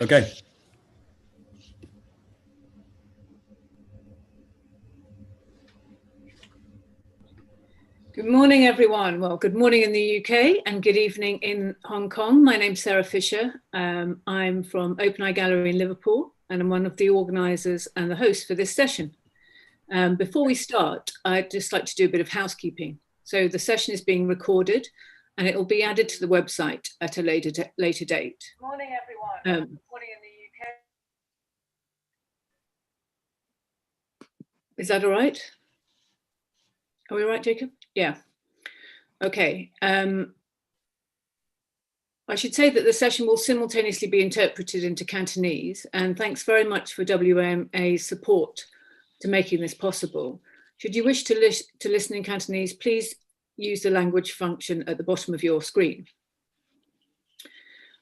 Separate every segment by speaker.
Speaker 1: Okay.
Speaker 2: Good morning, everyone. Well, good morning in the UK and good evening in Hong Kong. My name's Sarah Fisher. I'm from Open Eye Gallery in Liverpool, and I'm one of the organisers and the host for this session. Before we start, I'd just like to do a bit of housekeeping. So the session is being recorded and it will be added to the website at a later date. Good morning, everyone. Good morning in the UK. Is that all right? Are we all right, Jacob? Yeah. Okay. I should say that the session will simultaneously be interpreted into Cantonese, and thanks very much for WMA's support to making this possible. Should you wish to listen in Cantonese, please use the language function at the bottom of your screen.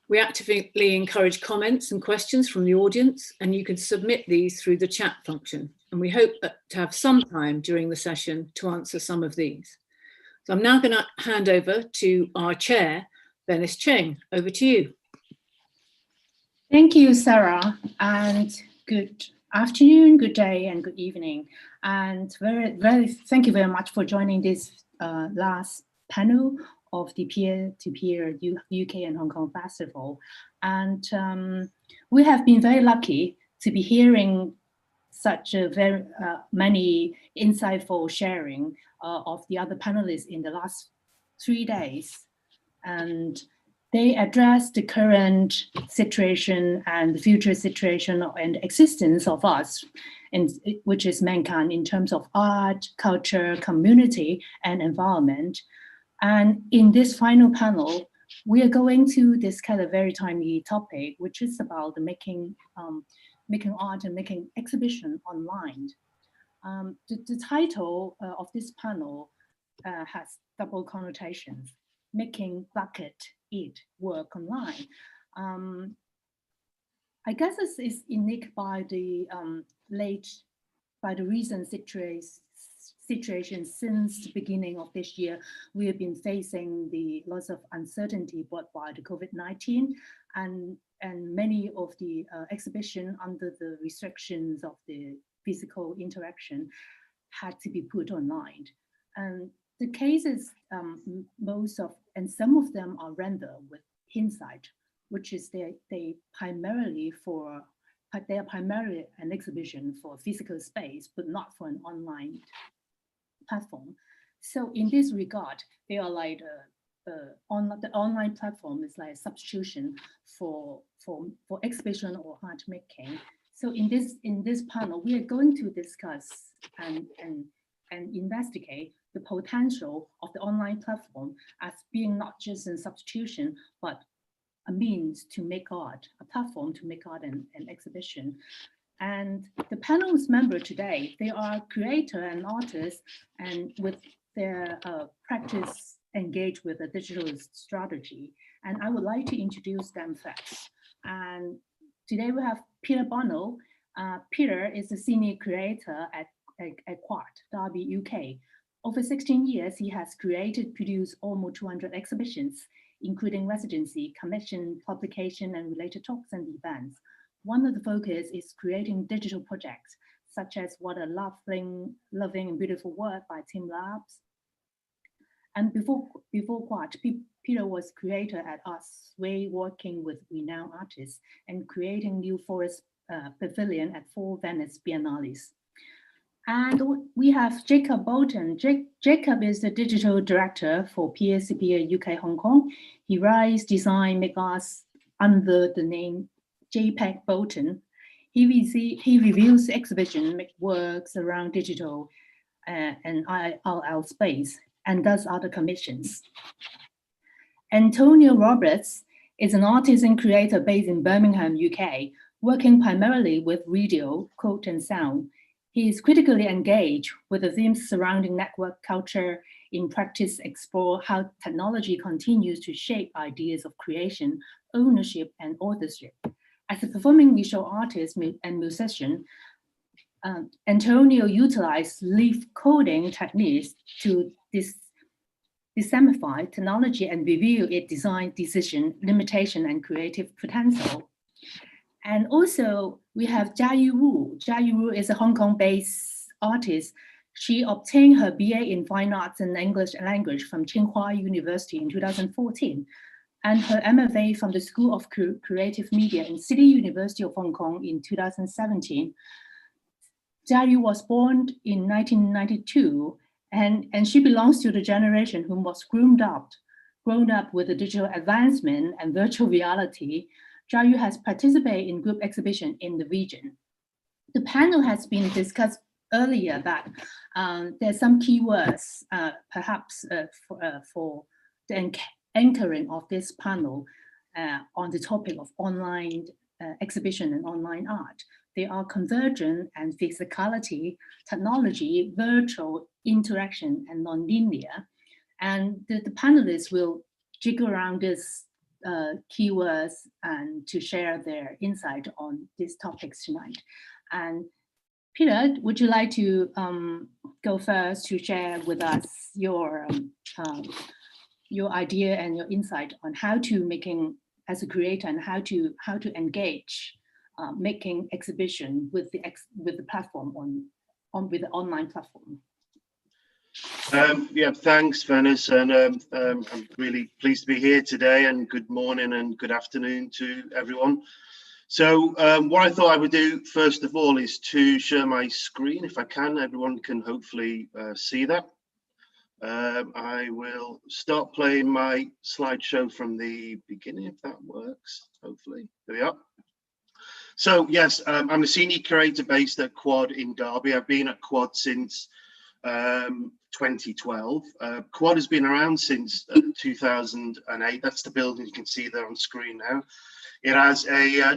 Speaker 2: We actively encourage comments and questions from the audience, and you can submit these through the chat function. And we hope to have some time during the session to answer some of these. So I'm now going to hand over to our chair, Vennes Cheng. Over to you.
Speaker 3: Thank you, Sarah, and good afternoon, good day, and good evening. And thank you very much for joining this last panel of the peer-to-peer UK and Hong Kong Festival. And we have been very lucky to be hearing such a very many insightful sharing of the other panelists in the last 3 days. And they address the current situation and the future situation and existence of us, which is mankind, in terms of art, culture, community, and environment. And in this final panel, we are going to discuss a very timely topic, which is about the making art and making exhibition online. The title of this panel has double connotations: making bucket it work online. I guess this is unique by the recent situation since the beginning of this year. We have been facing the lots of uncertainty brought by the COVID-19, and many of the exhibition under the restrictions of the physical interaction had to be put online. And the cases, some of them are rendered with hindsight, which is they are primarily an exhibition for physical space, but not for an online platform. So in this regard, they are like the online platform is like a substitution for exhibition or art making. So in this panel, we are going to discuss and investigate the potential of the online platform as being not just a substitution, but a means to make art, a platform to make art and exhibition. And the panel's member today, they are creator and artists, and with their practice engaged with a digital strategy. And I would like to introduce them first. And today we have Peter Bonnell. Peter is a senior curator at Quart, Derby, UK. Over 16 years, he has produced almost 200 exhibitions, including residency, commission, publication, and related talks and events. One of the focus is creating digital projects, such as What a Loving and Beautiful Work by Team Labs. And before Quart, Peter was curator at Art Sway, working with renowned artists and creating New Forest Pavilion at 4 Vennes Biennales. And we have Jacob Bolton. Jacob is the digital director for peer-to-peer UK Hong Kong. He writes, design, make arts under the name JPEG Bolton. He reviews exhibition, make works around digital and IRL space, and does other commissions. Antonio Roberts is an artist and creator based in Birmingham, UK, working primarily with video, quote, and sound. He is critically engaged with the themes surrounding network culture. In practice, explore how technology continues to shape ideas of creation, ownership, and authorship. As a performing visual artist and musician, Antonio utilized leaf coding techniques to dissemify technology and review its design decision, limitation, and creative potential. And also we have Jiaru. Jiaru is a Hong Kong-based artist. She obtained her BA in Fine Arts and English Language from Tsinghua University in 2014, and her MFA from the School of Creative Media in City University of Hong Kong in 2017. Jiaru was born in 1992, and she belongs to the generation who was grown up with the digital advancement and virtual reality. Jiaru has participated in group exhibition in the region. The panel has been discussed earlier that there's some keywords perhaps for the anchoring of this panel on the topic of online exhibition and online art. They are convergent and physicality, technology, virtual interaction, and nonlinear. And the panelists will jiggle around these keywords and to share their insight on these topics tonight. And Peter, would you like to go first to share with us your idea and your insight on how to making as a creator and how to engage making exhibition with the platform with the online platform?
Speaker 1: Yeah, thanks, Vennes, and I'm really pleased to be here today. And good morning and good afternoon to everyone. So what I thought I would do first of all is to share my screen, if I can. Everyone can hopefully see that. I will start playing my slideshow from the beginning, if that works. Hopefully, there we are. So yes, I'm a senior curator based at Quad in Derby. I've been at Quad since 2012. Quad has been around since 2008. That's the building you can see there on screen now. It has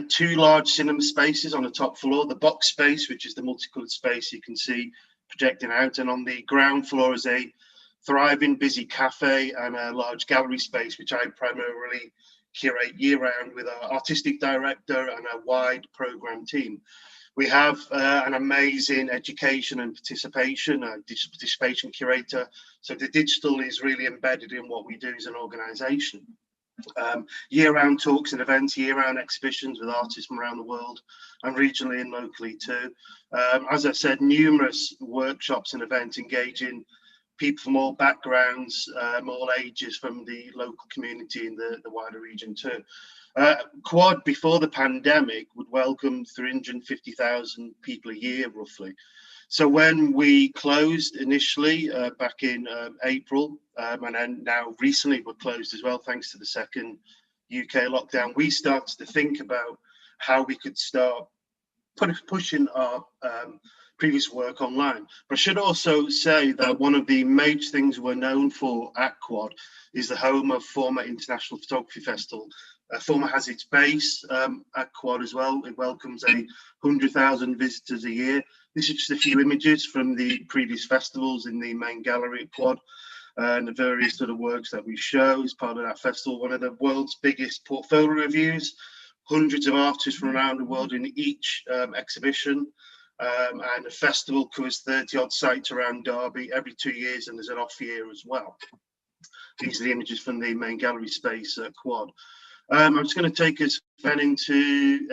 Speaker 1: two large cinema spaces on the top floor, the box space, which is the multicolored space you can see projecting out, and on the ground floor is a thriving, busy cafe and a large gallery space, which I primarily curate year-round with our artistic director and a wide program team. We have an amazing education and digital participation curator. So the digital is really embedded in what we do as an organization. Year-round talks and events, year-round exhibitions with artists from around the world and regionally and locally too. As I said, numerous workshops and events engaging people from all backgrounds, all ages from the local community and the wider region too. Quad before the pandemic would welcome 350,000 people a year roughly. So when we closed initially back in April, and then now recently we're closed as well thanks to the second UK lockdown, we started to think about how we could start pushing our previous work online. But I should also say that one of the major things we're known for at Quad is the home of Former International Photography Festival. Former has its base at Quad as well. It welcomes 100,000 visitors a year. This is just a few images from the previous festivals in the main gallery at Quad and the various sort of works that we show as part of that festival. One of the world's biggest portfolio reviews, hundreds of artists from around the world in each exhibition. And the festival covers 30 odd sites around Derby every 2 years, and there's an off year as well. These are the images from the main gallery space at Quad. I'm just going to take us then into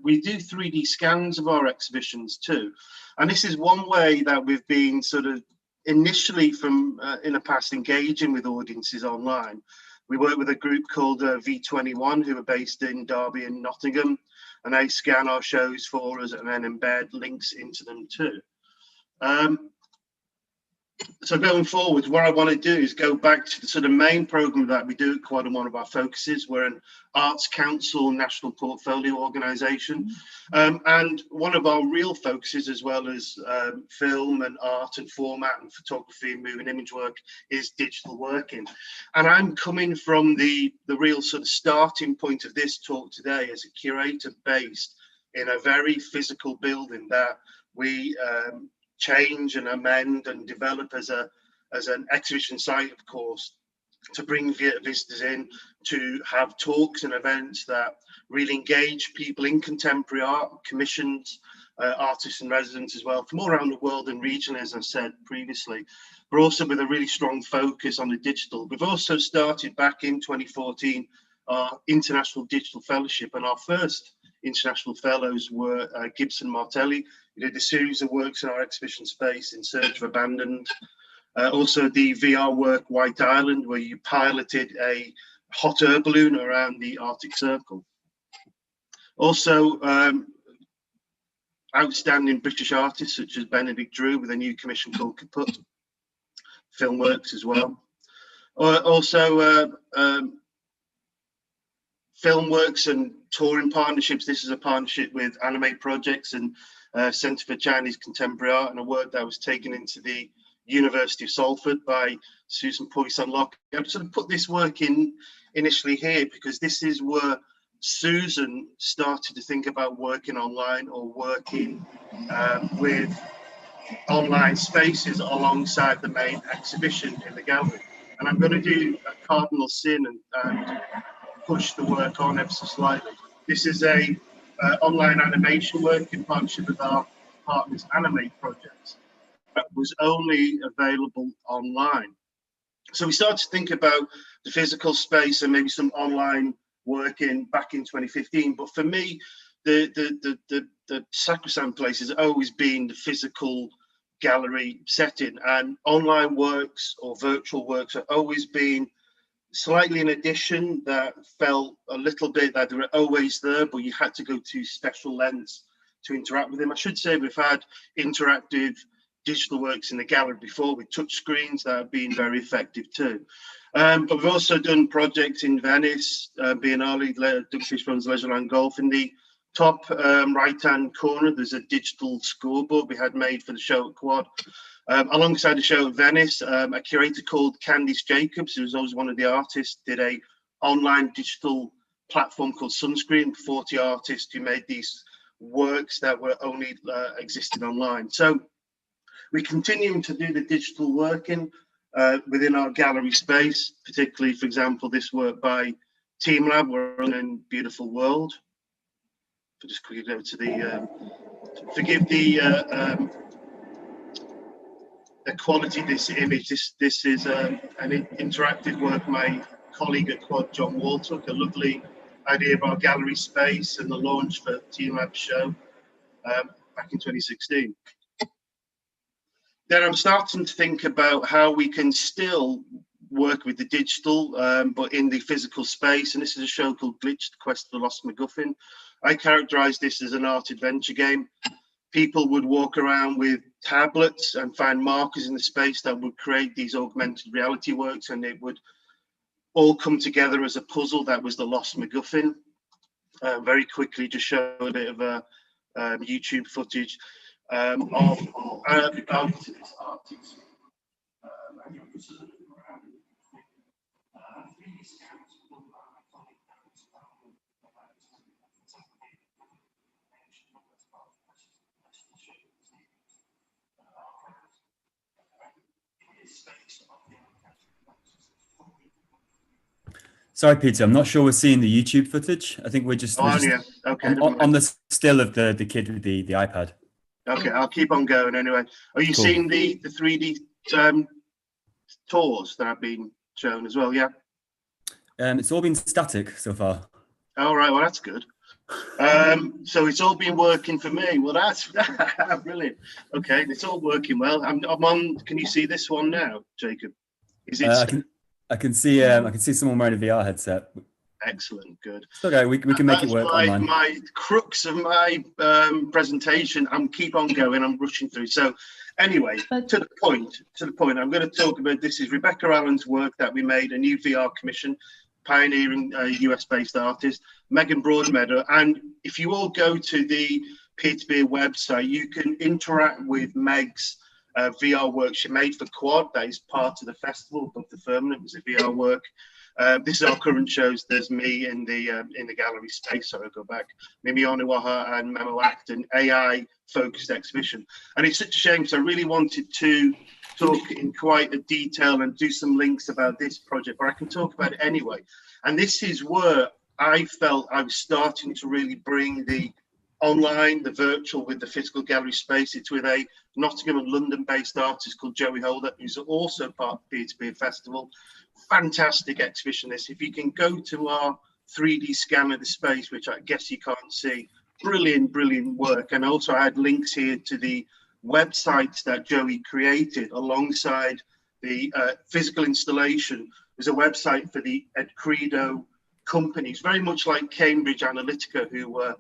Speaker 1: we do 3D scans of our exhibitions too. And this is one way that we've been sort of initially from in the past engaging with audiences online. We work with a group called V21 who are based in Derby and Nottingham, and they scan our shows for us and then embed links into them too. So going forward, what I want to do is go back to the sort of main program that we do at Quad, and one of our focuses. We're an Arts Council national portfolio organisation, and one of our real focuses, as well as film and art and format and photography and moving image work, is digital working. And I'm coming from the real sort of starting point of this talk today as a curator based in a very physical building that we change and amend and develop as an exhibition site, of course, to bring visitors in, to have talks and events that really engage people in contemporary art, commissions, artists and residents as well from all around the world and region, as I said previously, but also with a really strong focus on the digital. We've also started back in 2014 our International Digital Fellowship, and our first international fellows were Gibson Martelli, who did a series of works in our exhibition space, In Search of Abandoned. Also the VR work White Island, where you piloted a hot air balloon around the Arctic Circle. Also, outstanding British artists such as Benedict Drew with a new commission called Kaput. Film works as well. Also, film works and touring partnerships. This is a partnership with Animate Projects and Centre for Chinese Contemporary Art, and a work that was taken into the University of Salford by Susan Poisson-Locke. I've sort of put this work in initially here because this is where Susan started to think about working online or working with online spaces alongside the main exhibition in the gallery. And I'm going to do a cardinal sin and push the work on ever so slightly. This is a online animation work in partnership with our partners Animate Projects that was only available online. So we started to think about the physical space and maybe some online working back in 2015. But for me, the sacrosanct place has always been the physical gallery setting, and online works or virtual works have always been slightly an addition that felt a little bit that they were always there, but you had to go to special lengths to interact with them. I should say we've had interactive digital works in the gallery before with touch screens that have been very effective too. But we've also done projects in Vennes, Biennale, Doug Fishburne's Leisureland Golf. In the top right-hand corner, there's a digital scoreboard we had made for the show at Quad. Alongside the show at Vennes, a curator called Candice Jacobs, who was always one of the artists, did a online digital platform called Sunscreen, 40 artists who made these works that were only existing online. So we're continuing to do the digital working within our gallery space, particularly, for example, this work by Team Lab, we're in Beautiful World. I'll just quickly go to the, forgive the quality of this image. This is an interactive work my colleague at Quad, John Wall, took a lovely idea of our gallery space and the launch for Team Lab show back in 2016. Then I'm starting to think about how we can still work with the digital, but in the physical space. And this is a show called Glitch, The Quest for the Lost MacGuffin. I characterize this as an art adventure game. People would walk around with tablets and find markers in the space that would create these augmented reality works, and it would all come together as a puzzle that was the Lost MacGuffin. Very quickly, just show a bit of YouTube footage of this artist.
Speaker 4: Sorry, Peter, I'm not sure we're seeing the YouTube footage. I think we're just,
Speaker 1: okay,
Speaker 4: on the still of the kid with the iPad.
Speaker 1: Okay, I'll keep on going anyway. Are you seeing the 3D tours that have been shown as well? Yeah.
Speaker 4: It's all been static so far.
Speaker 1: All right, well, that's good. So it's all been working for me. Well, that's brilliant. Okay, it's all working well. I'm on. Can you see this one now, Jacob? Is it?
Speaker 4: I can see someone wearing a VR headset.
Speaker 1: Excellent, good.
Speaker 4: Okay, we can make it work online.
Speaker 1: My crux of my presentation. I'm keep on going. I'm rushing through. So, anyway, to the point. I'm going to talk about this. Is Rebecca Allen's work that we made a new VR commission, pioneering US-based artist, Megan Broadmeadow. And if you all go to the peer-to-peer website, you can interact with Meg's VR work she made for Quad. That is part of the festival above the firmament. Was a VR work. This is our current shows. There's me in the gallery space. So I'll go back. Mimi Onuwaha and Memo Act, an AI-focused exhibition. And it's such a shame because I really wanted to talk in quite a detail and do some links about this project, but I can talk about it anyway. And this is where I felt I was starting to really bring the online, the virtual with the physical gallery space. It's with a Nottingham and London-based artist called Joey Holder, who's also part of the Peer-to-Peer Festival. Fantastic exhibition this. If you can go to our 3D scan of the space, which I guess you can't see. Brilliant, brilliant work. And also I had links here to the websites that Joey created alongside the physical installation. There's a website for the Credo companies, very much like Cambridge Analytica, who were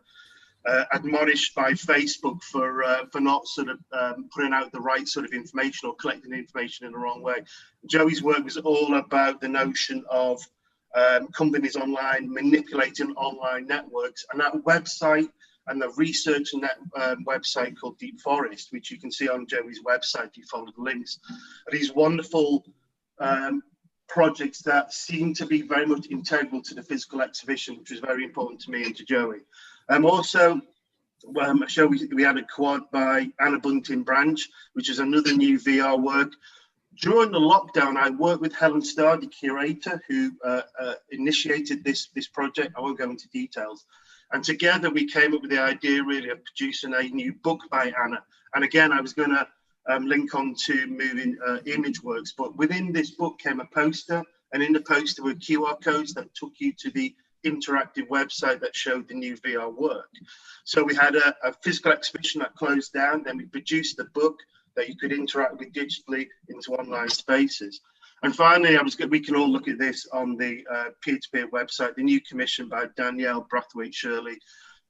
Speaker 1: admonished by Facebook for not sort of putting out the right sort of information or collecting information in the wrong way. Joey's work was all about the notion of companies online manipulating online networks, and that website and the research in that website called Deep Forest, which you can see on Joey's website if you follow the links, are these wonderful projects that seem to be very much integral to the physical exhibition, which was very important to me and to Joey. Also, a show we had a quad by Anna Bunting Branch, which is another new VR work. During the lockdown, I worked with Helen Starr, the curator, who initiated this project. I won't go into details. And together we came up with the idea really of producing a new book by Anna. And again, I was going to link on to moving image works, but within this book came a poster, and in the poster were QR codes that took you to the interactive website that showed the new VR work. So we had a physical exhibition that closed down, then we produced a book that you could interact with digitally into online spaces. And finally, we can all look at this on the peer-to-peer website, the new commission by Danielle Brathwaite-Shirley.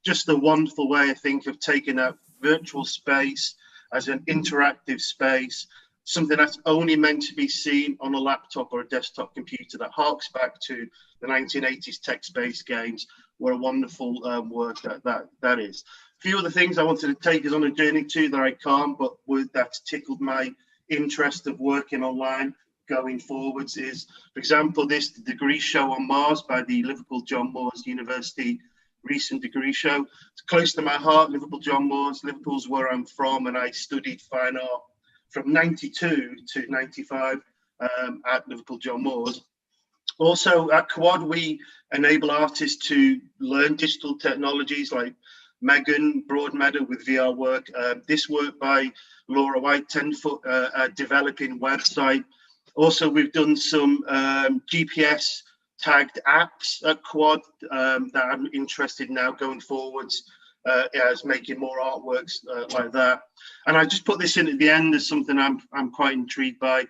Speaker 1: Just a wonderful way, I think, of taking a virtual space as an interactive space, something that's only meant to be seen on a laptop or a desktop computer, that harks back to the 1980s text-based games. What a wonderful work that is. A few other things I wanted to take us on a journey to that I can't, but that's tickled my interest of working online going forwards is, for example, this degree show on Mars by the Liverpool John Moores University recent degree show. It's close to my heart. Liverpool John Moores, Liverpool's where I'm from, and I studied fine art from 92 to 95 at Liverpool John Moores. Also at Quad, we enable artists to learn digital technologies like Megan Broadmeadow with VR work. This work by Laura White, 10-foot developing website. Also, we've done some GPS tagged apps at Quad that I'm interested now going forwards as making more artworks like that. And I just put this in at the end as something I'm quite intrigued by.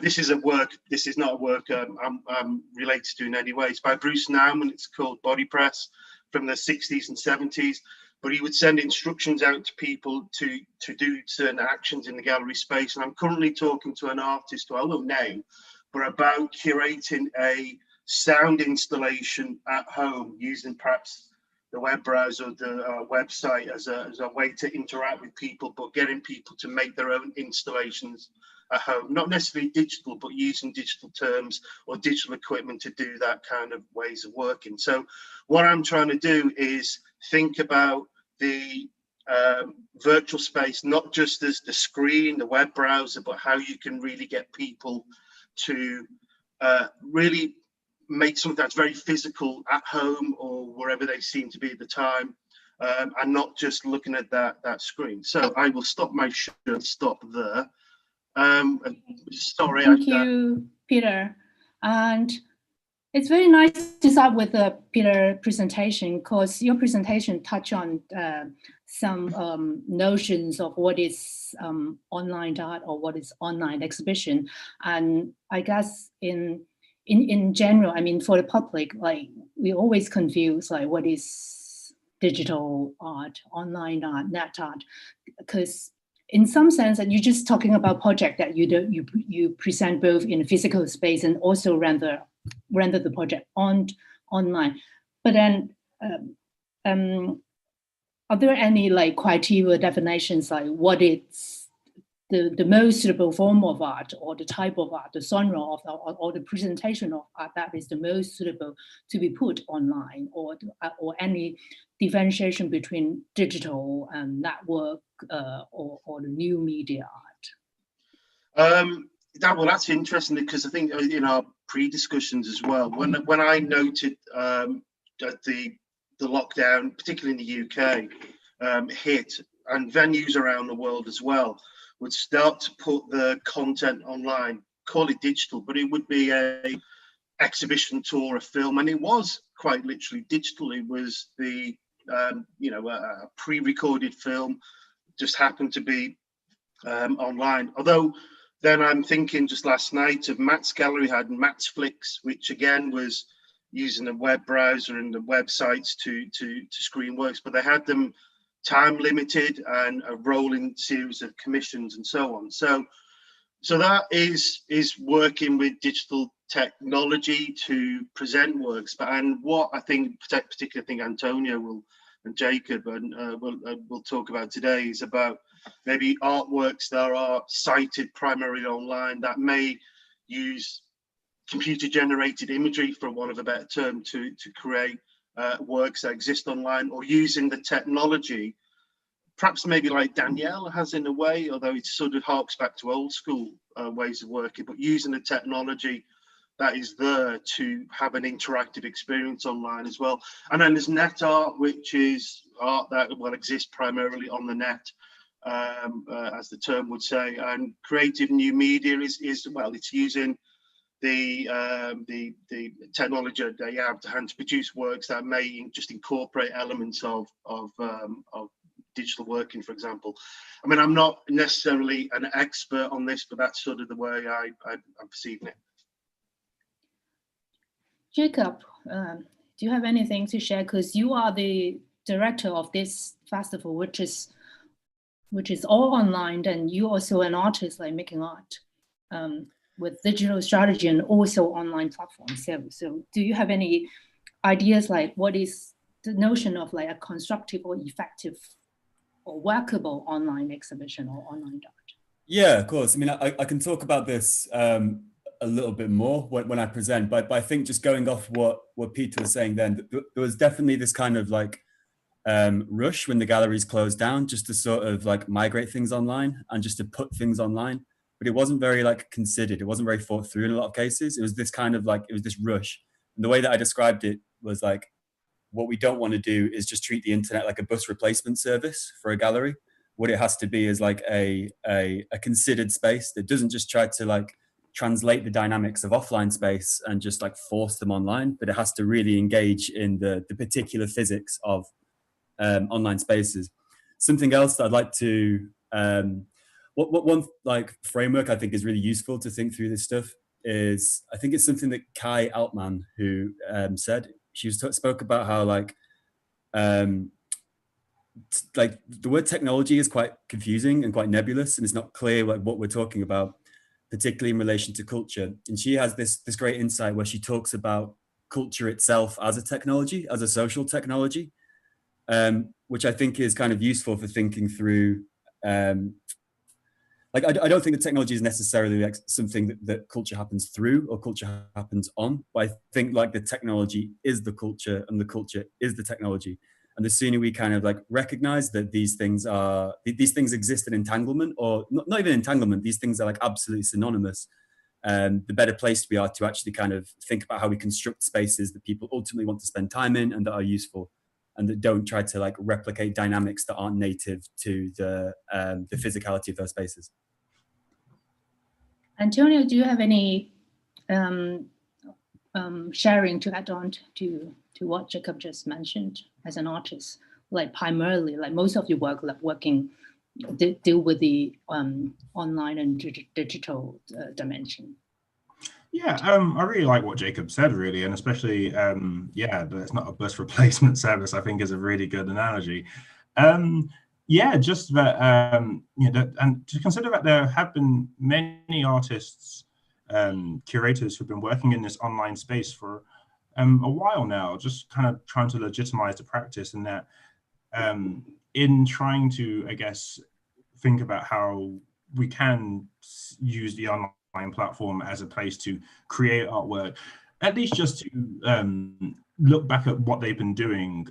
Speaker 1: This is a work. This is not a work I'm related to in any way. It's by Bruce Nauman. It's called Body Press from the 60s and 70s. But he would send instructions out to people to do certain actions in the gallery space. And I'm currently talking to an artist who I won't name, but about curating a sound installation at home using perhaps the web browser, the website as a way to interact with people, but getting people to make their own installations at home, not necessarily digital, but using digital terms or digital equipment to do that kind of ways of working. So what I'm trying to do is think about the virtual space, not just as the screen, the web browser, but how you can really get people to really make something that's very physical at home or wherever they seem to be at the time, and not just looking at that screen. So I will stop my stop there. Sorry.
Speaker 3: Thank you, Peter. And it's very nice to start with the Peter presentation, because your presentation touched on some notions of what is online art or what is online exhibition. And I guess in general, I mean, for the public, like we always confuse like what is digital art, online art, net art, because in some sense, and you're just talking about project that you present both in a physical space and also render the project online. But then, are there any like criteria definitions like what is the most suitable form of art or the type of art, the genre of or the presentation of art that is the most suitable to be put online, or any differentiation between digital and network or the new media art?
Speaker 1: That's interesting, because I think in our pre-discussions as well, when I noted that the lockdown, particularly in the UK, hit, and venues around the world as well would start to put the content online, call it digital, but it would be a exhibition tour, a film, and it was quite literally digitally was the a pre-recorded film just happened to be online. Although then I'm thinking just last night of Matt's gallery had Matt's Flicks, which again was using a web browser and the websites to screen works, but they had them time limited and a rolling series of commissions and so on. So that is working with digital technology to present works. And what I think, particularly I think Antonio and Jacob will talk about today is about maybe artworks that are cited primarily online that may use computer-generated imagery, for want of a better term, to create works that exist online, or using the technology, perhaps maybe like Danielle has in a way, although it sort of harks back to old school ways of working, but using the technology that is there to have an interactive experience online as well. And then there's net art, which is art that will exist primarily on the net, as the term would say. And creative new media is well, it's using the technology that you have to hand to produce works that may just incorporate elements of digital working, for example. I mean, I'm not necessarily an expert on this, but that's sort of the way I'm perceiving it.
Speaker 3: Jacob, do you have anything to share? Because you are the director of this festival, which is all online, and you also an artist, like making art with digital strategy and also online platforms. So do you have any ideas, like what is the notion of like a constructive or effective or workable online exhibition or online art?
Speaker 4: Yeah, of course. I mean, I can talk about this a little bit more when I present, but I think just going off what Peter was saying then, there was definitely this kind of like rush when the galleries closed down, just to sort of like migrate things online and just to put things online. But it wasn't very like considered. It wasn't very thought through in a lot of cases. It was this kind of like, it was this rush. And the way that I described it was like, what we don't want to do is just treat the internet like a bus replacement service for a gallery. What it has to be is like a considered space that doesn't just try to like translate the dynamics of offline space and just like force them online, but it has to really engage in the particular physics of online spaces. Something else that I'd like to, one like framework I think is really useful to think through this stuff is, I think it's something that Kai Altman, who said, she spoke about how like the word technology is quite confusing and quite nebulous, and it's not clear like what we're talking about, particularly in relation to culture. And she has this great insight where she talks about culture itself as a technology, as a social technology, which I think is kind of useful for thinking through. Like I don't think the technology is necessarily like something that culture happens through or culture happens on, but I think like the technology is the culture and the culture is the technology. And the sooner we kind of like recognize that these things exist in entanglement, or not even entanglement, these things are like absolutely synonymous, the better placed we are to actually kind of think about how we construct spaces that people ultimately want to spend time in and that are useful, and that don't try to like replicate dynamics that aren't native to the physicality of those spaces.
Speaker 3: Antonio, do you have any sharing to add on to what Jacob just mentioned as an artist? Like primarily, like most of your work, like deal with the online and digital dimension.
Speaker 5: Yeah, I really like what Jacob said, really, and especially, yeah, that it's not a bus replacement service, I think is a really good analogy. Yeah, just that, and to consider that there have been many artists, curators who've been working in this online space for a while now, just kind of trying to legitimize the practice, and that in trying to, I guess, think about how we can use the online platform as a place to create artwork, at least just to look back at what they've been doing,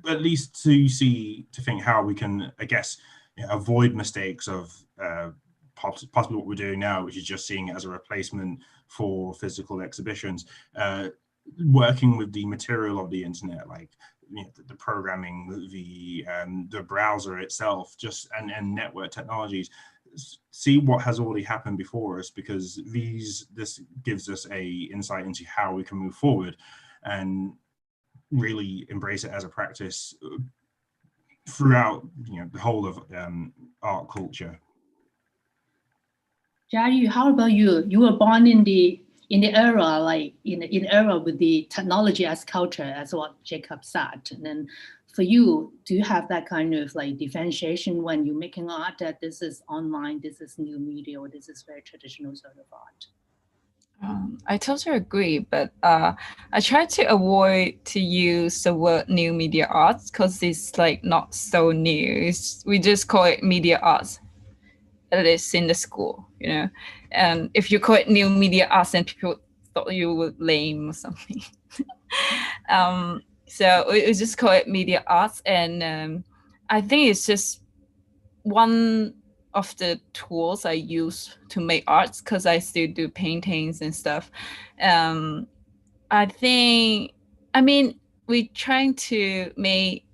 Speaker 5: at least to think how we can, I guess, avoid mistakes of possibly what we're doing now, which is just seeing it as a replacement for physical exhibitions, working with the material of the internet, like the programming, the browser itself, just and network technologies. See what has already happened before us, because this gives us a insight into how we can move forward. and really embrace it as a practice throughout, the whole of art culture.
Speaker 3: Jiaru, how about you? You were born in the era, like in era with the technology as culture, as what Jacob said. And then for you, do you have that kind of like differentiation when you're making art that this is online, this is new media, or this is very traditional sort of art?
Speaker 6: I totally agree, but I try to avoid to use the word new media arts because it's like not so new. We just call it media arts, at least in the school, And if you call it new media arts, then people thought you were lame or something. So we just call it media arts, and I think it's just one of the tools I use to make arts because I still do paintings and stuff. We're trying to make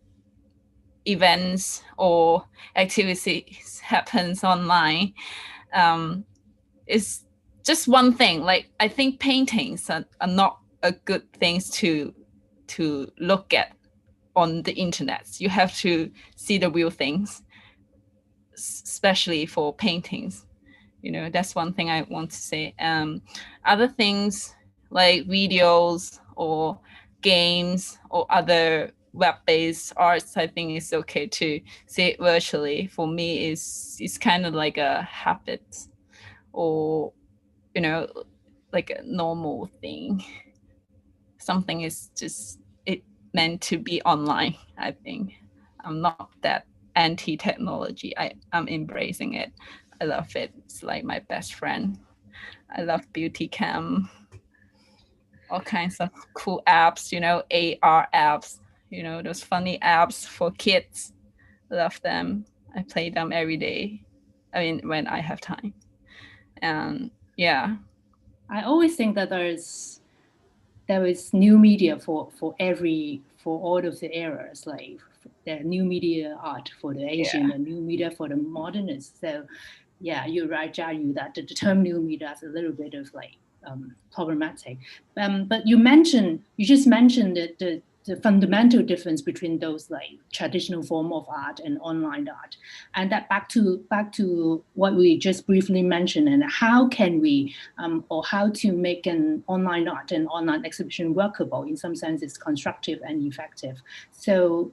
Speaker 6: events or activities happens online. It's just one thing. Like I think paintings are not a good things to look at on the internet. You have to see the real things, especially for paintings. That's one thing I want to say. Other things like videos or games or other web-based arts, I think it's okay to see it virtually. For me, it's kind of like a habit, or like a normal thing. Something is just meant to be online. I think I'm not that anti-technology. I'm embracing it. I love it. It's like my best friend. I love beauty cam, all kinds of cool apps, AR apps, those funny apps for kids. I love them. I play them every day. When I have time. And yeah.
Speaker 3: I always think that there is new media for all of the eras, like the new media art for the Asian, the new media for the modernists. So yeah, you're right, Jiaru, that the term new media is a little bit of like problematic. But you just mentioned that the fundamental difference between those like traditional form of art and online art, and that back to what we just briefly mentioned, and how can we or how to make an online art and online exhibition workable. In some sense, it's constructive and effective. So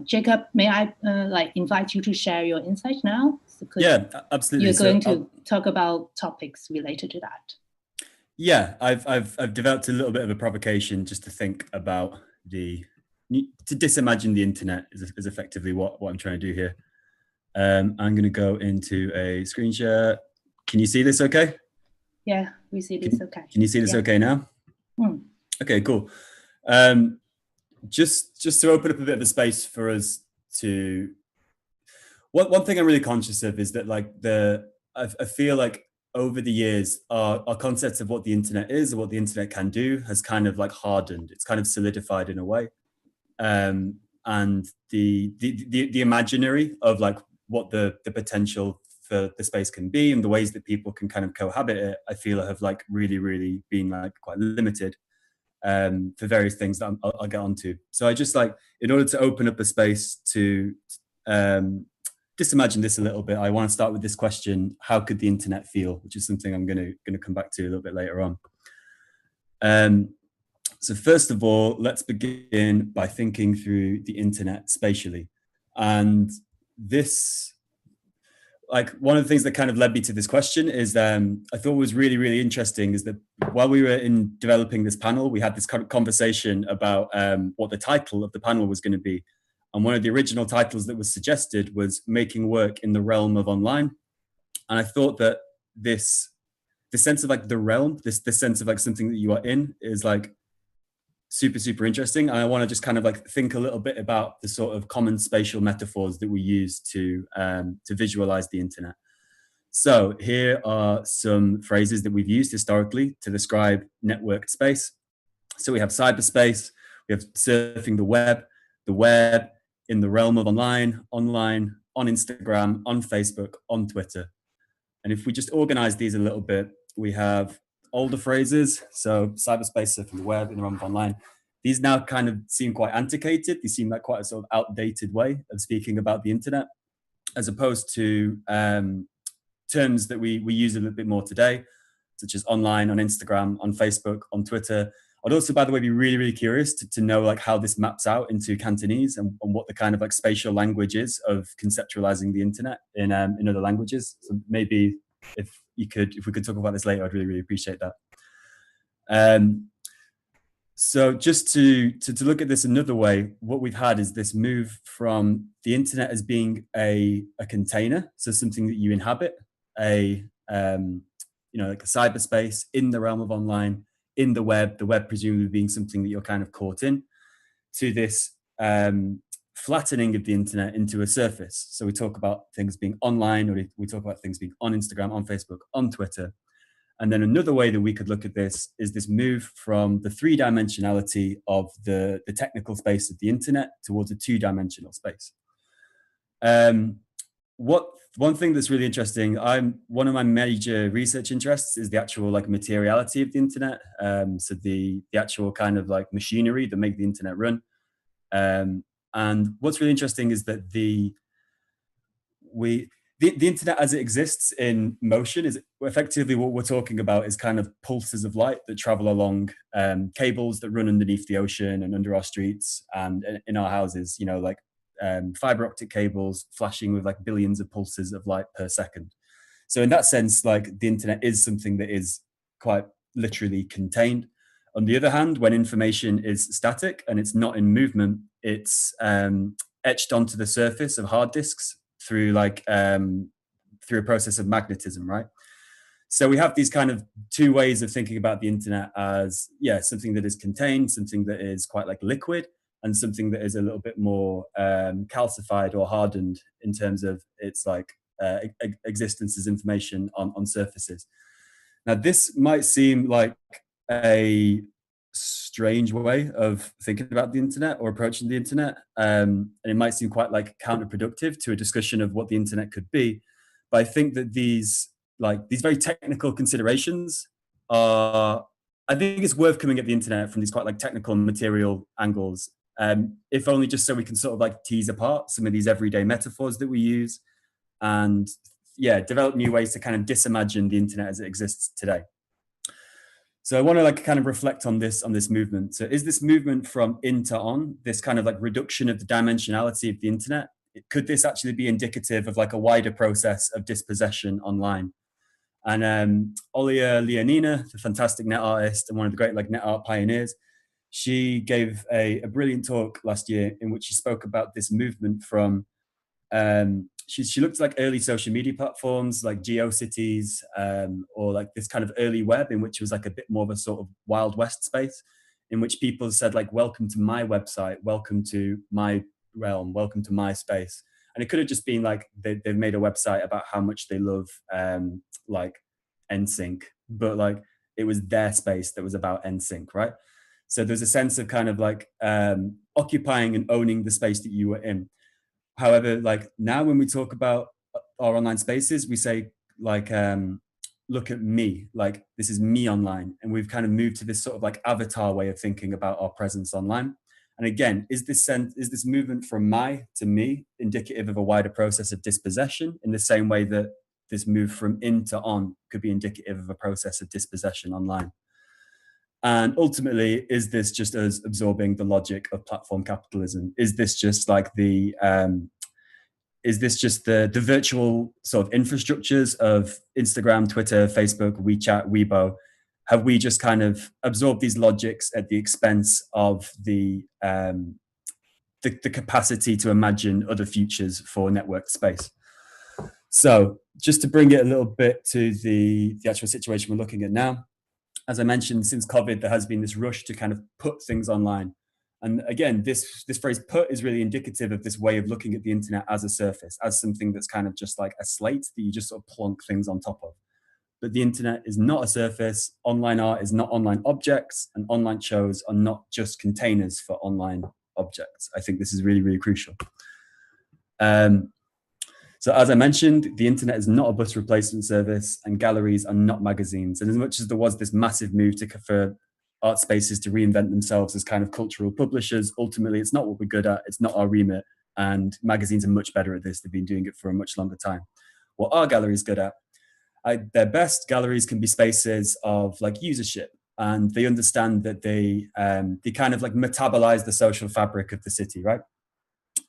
Speaker 3: Jacob, may I invite you to share your insight now?
Speaker 4: Yeah, absolutely.
Speaker 3: You're going to talk about topics related to that.
Speaker 4: Yeah, I've developed a little bit of a provocation just to think about to disimagine the internet is effectively what I'm trying to do here. I'm going to go into a screen share. Can you see this okay?
Speaker 3: Yeah, we see this okay.
Speaker 4: Can you see this okay now? Okay, cool. Just to open up a bit of a space for us to... One thing I'm really conscious of is that I feel like over the years, our concepts of what the internet is or what the internet can do has kind of like hardened. It's kind of solidified in a way. And the imaginary of like what the potential for the space can be and the ways that people can kind of cohabit it, I feel have like really, really been like quite limited for various things that I'll get onto. So I just like, in order to open up a space to just imagine this a little bit, I want to start with this question: how could the internet feel? Which is something I'm going to come back to a little bit later on. So first of all, let's begin by thinking through the internet spatially. And this, like one of the things that kind of led me to this question is I thought was really, really interesting is that while we were in developing this panel, we had this kind of conversation about what the title of the panel was going to be. And one of the original titles that was suggested was Making Work in the Realm of Online. And I thought that the sense of like the realm, this sense of like something that you are in is like super, super interesting. And I want to just kind of like think a little bit about the sort of common spatial metaphors that we use to visualize the internet. So here are some phrases that we've used historically to describe networked space. So we have cyberspace, we have surfing the web, in the realm of online, on Instagram, on Facebook, on Twitter. And if we just organize these a little bit, we have older phrases. So cyberspace, surfing the web, in the realm of online. these now kind of seem quite antiquated. They seem like quite a sort of outdated way of speaking about the internet, as opposed to terms that we use a little bit more today, such as online, on Instagram, on Facebook, on Twitter. I'd also, by the way, be really, really curious to know like how this maps out into Cantonese and what the kind of like spatial language is of conceptualizing the internet in other languages. So maybe if we could talk about this later, I'd really, really appreciate that. So just to look at this another way, what we've had is this move from the internet as being a container, so something that you inhabit, like a cyberspace in the realm of online, in the web presumably being something that you're kind of caught in, to this flattening of the internet into a surface. So we talk about things being online, or we talk about things being on Instagram, on Facebook, on Twitter. And then another way that we could look at this is this move from the three-dimensionality of the technical space of the internet towards a two-dimensional space. One thing that's really interesting, one of my major research interests is the actual like materiality of the internet. So the actual kind of like machinery that make the internet run. And what's really interesting is that the internet as it exists in motion is effectively what we're talking about is kind of pulses of light that travel along cables that run underneath the ocean and under our streets and in our houses, like fiber optic cables flashing with like billions of pulses of light per second. So in that sense, like the internet is something that is quite literally contained. On the other hand, when information is static and it's not in movement, it's etched onto the surface of hard disks through through a process of magnetism, right? So we have these kind of two ways of thinking about the internet as, something that is contained, something that is quite like liquid, and something that is a little bit more calcified or hardened in terms of its like existence as information on surfaces. Now, this might seem like a strange way of thinking about the internet or approaching the internet, and it might seem quite like counterproductive to a discussion of what the internet could be. But I think that these very technical considerations I think it's worth coming at the internet from these quite like technical and material angles, if only just so we can sort of like tease apart some of these everyday metaphors that we use and develop new ways to kind of disimagine the internet as it exists today. So I want to like kind of reflect on this movement. So is this movement from in to on, this kind of like reduction of the dimensionality of the internet? Could this actually be indicative of like a wider process of dispossession online? And Olia Leonina, the fantastic net artist and one of the great like net art pioneers, she gave a brilliant talk last year in which she spoke about this movement from she looked at like early social media platforms like GeoCities or like this kind of early web in which it was like a bit more of a sort of Wild West space in which people said like, welcome to my website, welcome to my realm, welcome to my space. And it could have just been like they've made a website about how much they love like NSYNC, but like it was their space that was about NSYNC, right? So there's a sense of kind of like occupying and owning the space that you were in. However, like now when we talk about our online spaces, we say like, look at me, like this is me online. And we've kind of moved to this sort of like avatar way of thinking about our presence online. And again, is this movement from my to me indicative of a wider process of dispossession in the same way that this move from in to on could be indicative of a process of dispossession online? And ultimately, is this just us absorbing the logic of platform capitalism? Is this just like the virtual sort of infrastructures of Instagram, Twitter, Facebook, WeChat, Weibo? Have we just kind of absorbed these logics at the expense of the capacity to imagine other futures for networked space? So just to bring it a little bit to the actual situation we're looking at now, as I mentioned, since COVID, there has been this rush to kind of put things online. And again, this phrase put is really indicative of this way of looking at the internet as a surface, as something that's kind of just like a slate that you just sort of plonk things on top of. But the internet is not a surface. Online art is not online objects, and online shows are not just containers for online objects. I think this is really, really crucial. So as I mentioned, the internet is not a bus replacement service and galleries are not magazines. And as much as there was this massive move for art spaces to reinvent themselves as kind of cultural publishers. Ultimately, it's not what we're good at. It's not our remit. And magazines are much better at this. They've been doing it for a much longer time. What are galleries good at? Their best galleries can be spaces of like usership, and they understand that they kind of like metabolize the social fabric of the city, right?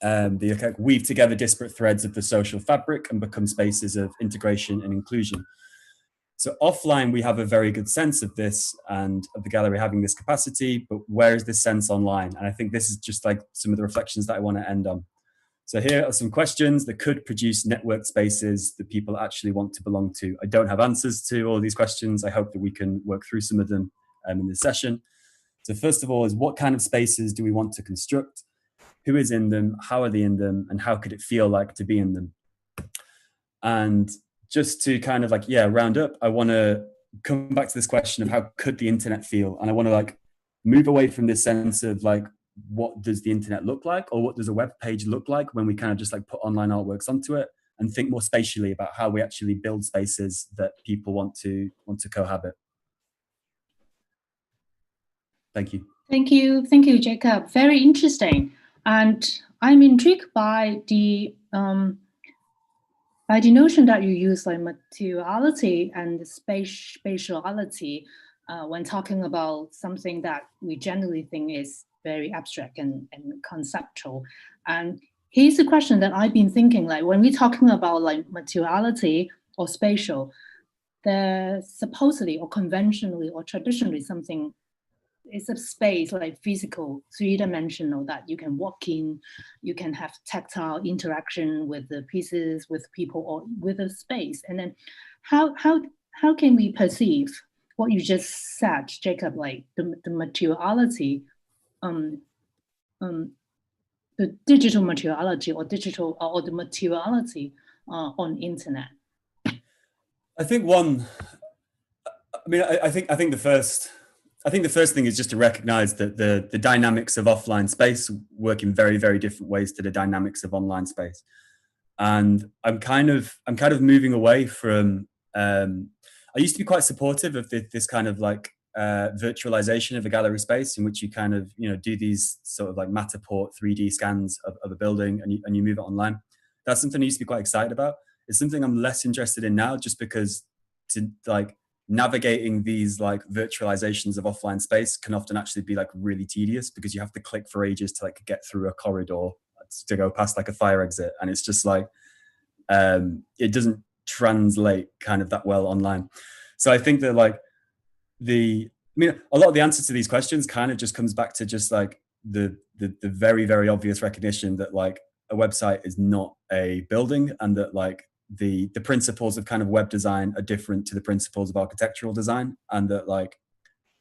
Speaker 4: They kind of weave together disparate threads of the social fabric and become spaces of integration and inclusion. So offline, we have a very good sense of this and of the gallery having this capacity, but where is this sense online? And I think this is just like some of the reflections that I want to end on. So here are some questions that could produce network spaces that people actually want to belong to. I don't have answers to all these questions. I hope that we can work through some of them in this session. So first of all is, what kind of spaces do we want to construct? Who is in them? How are they in them? And how could it feel like to be in them? And just to kind of like, round up, I want to come back to this question of how could the internet feel? And I want to like move away from this sense of like, what does the internet look like, or what does a web page look like when we kind of just like put online artworks onto it, and think more spatially about how we actually build spaces that people want to cohabit. Thank you.
Speaker 3: Thank you, Jacob. Very interesting. And I'm intrigued by the notion that you use like materiality and spatiality when talking about something that we generally think is very abstract and conceptual. And here's the question that I've been thinking, like when we're talking about like materiality or spatial, there's supposedly or conventionally or traditionally something, it's a space like physical, three-dimensional that you can walk in, you can have tactile interaction with the pieces, with people, or with a space. And then how can we perceive what you just said, Jacob, like the materiality, the digital materiality or the materiality on internet?
Speaker 4: I think the first thing is just to recognize that the dynamics of offline space work in very, very different ways to the dynamics of online space. And I'm kind of moving away from, I used to be quite supportive of this kind of like virtualization of a gallery space in which you kind of, do these sort of like Matterport 3D scans of a building and you move it online. That's something I used to be quite excited about. It's something I'm less interested in now, just because navigating these like virtualizations of offline space can often actually be like really tedious, because you have to click for ages to like get through a corridor to go past like a fire exit, and it's just like it doesn't translate kind of that well online. So I think that like a lot of the answers to these questions kind of just comes back to just like the very, very obvious recognition that like a website is not a building, and that like the principles of kind of web design are different to the principles of architectural design, and that like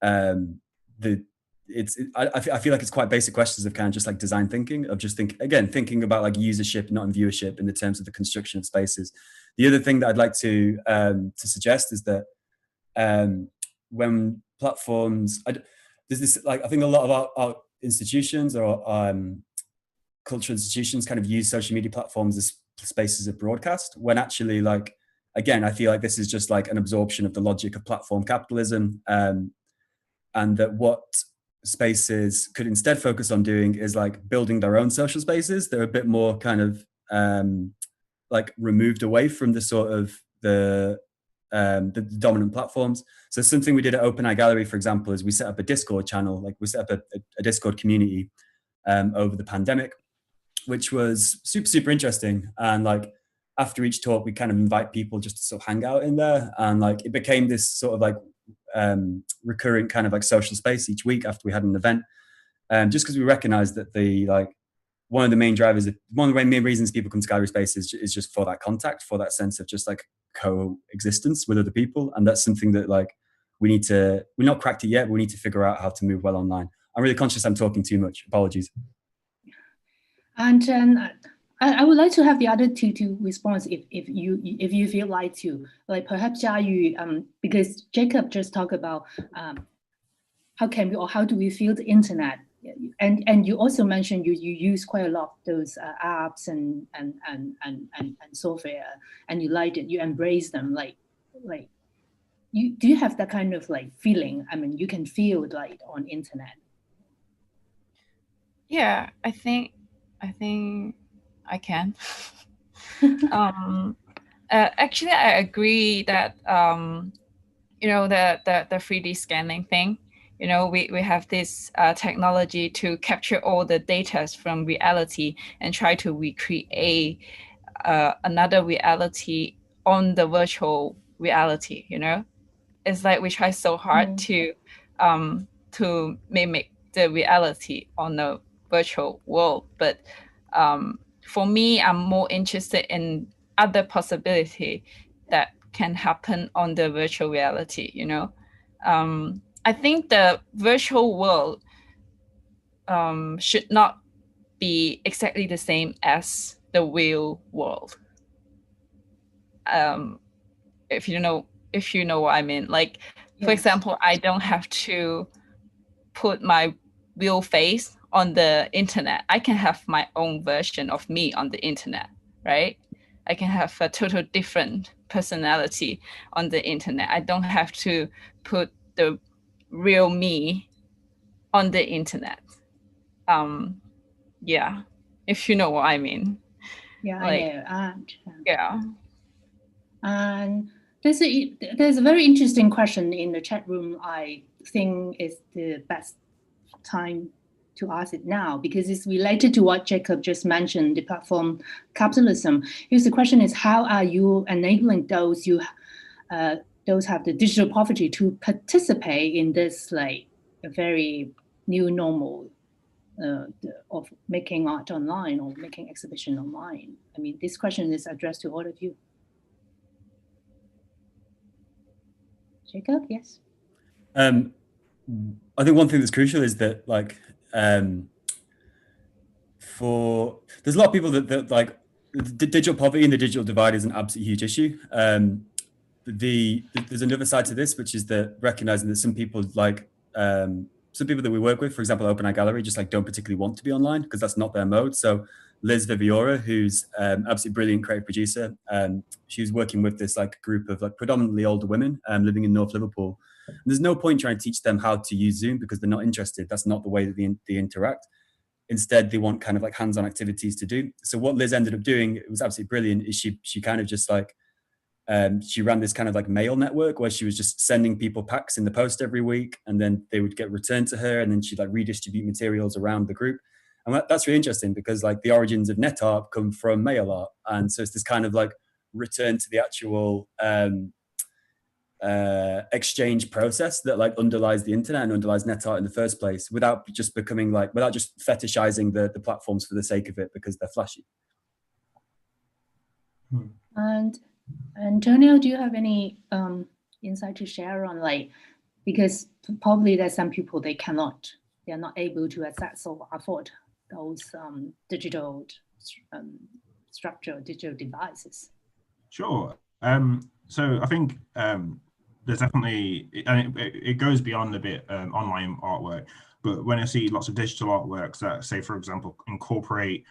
Speaker 4: I feel like it's quite basic questions of kind of just like design thinking, of just thinking about like usership, not in viewership, in the terms of the construction of spaces. The other thing that I'd like to suggest is that when platforms, there's this like, I think a lot of our institutions or cultural institutions kind of use social media platforms as spaces of broadcast, when actually like, again, I feel like this is just like an absorption of the logic of platform capitalism, and that what spaces could instead focus on doing is like building their own social spaces. They're a bit more kind of like removed away from the sort of the dominant platforms. So something we did at Open Eye Gallery, for example, is we set up a Discord channel, like we set up a Discord community over the pandemic, which was super, super interesting. And like after each talk, we kind of invite people just to sort of hang out in there. And like it became this sort of like recurring kind of like social space each week after we had an event. Just because we recognized that one of the main reasons people come to gallery space is just for that contact, for that sense of just like coexistence with other people. And that's something that like we're not cracked it yet, but we need to figure out how to move well online. I'm really conscious I'm talking too much. Apologies.
Speaker 3: And I would like to have the other two response if you feel like to, like perhaps Jiaru, because Jacob just talked about how do we feel the internet, and you also mentioned you use quite a lot of those apps and software, and you liked it, you embrace them, like do you have that kind of like feeling? I mean, you can feel like on internet.
Speaker 6: Yeah, I think I can. Actually, I agree that you know, the 3D scanning thing. You know, we have this technology to capture all the data from reality and try to recreate another reality on the virtual reality. You know, it's like we try so hard to mimic the reality on the virtual world, but for me, I'm more interested in other possibility that can happen on the virtual reality. You know, I think the virtual world should not be exactly the same as the real world. If you know what I mean, like, for example, I don't have to put my real face on the internet. I can have my own version of me on the internet, right? I can have a total different personality on the internet. I don't have to put the real me on the internet. Yeah, if you know what I mean.
Speaker 3: Yeah,
Speaker 6: like,
Speaker 3: I know.
Speaker 6: Yeah.
Speaker 3: And there's a very interesting question in the chat room. I think is the best time to ask it now because it's related to what Jacob just mentioned, the platform capitalism. Here's the question: is how are you enabling those have the digital poverty to participate in this like a very new normal of making art online or making exhibition online? I mean, this question is addressed to all of you. Jacob, yes.
Speaker 4: I think one thing that's crucial is that like there's a lot of people that like the digital poverty and the digital divide is an absolutely huge issue. There's another side to this, which is that recognizing that some people that we work with, for example, Open Eye Gallery, just like don't particularly want to be online because that's not their mode. So Liz Viviora, who's absolutely brilliant creative producer, she was working with this like group of like predominantly older women living in North Liverpool. And there's no point trying to teach them how to use Zoom because they're not interested. That's not the way that they interact. Instead, they want kind of like hands-on activities to do. So what Liz ended up doing, it was absolutely brilliant, is she kind of just like, she ran this kind of like mail network where she was just sending people packs in the post every week, and then they would get returned to her, and then she'd like redistribute materials around the group. And that's really interesting because like the origins of net art come from mail art. And so it's this kind of like return to the actual exchange process that like underlies the internet and underlies net art in the first place without just fetishizing the platforms for the sake of it because they're flashy.
Speaker 3: And Antonio, do you have any insight to share on like, because probably there's some people they're not able to access or afford those digital digital devices?
Speaker 5: Sure. So I think there's definitely, and it goes beyond a bit online artwork, but when I see lots of digital artworks that say, for example, incorporate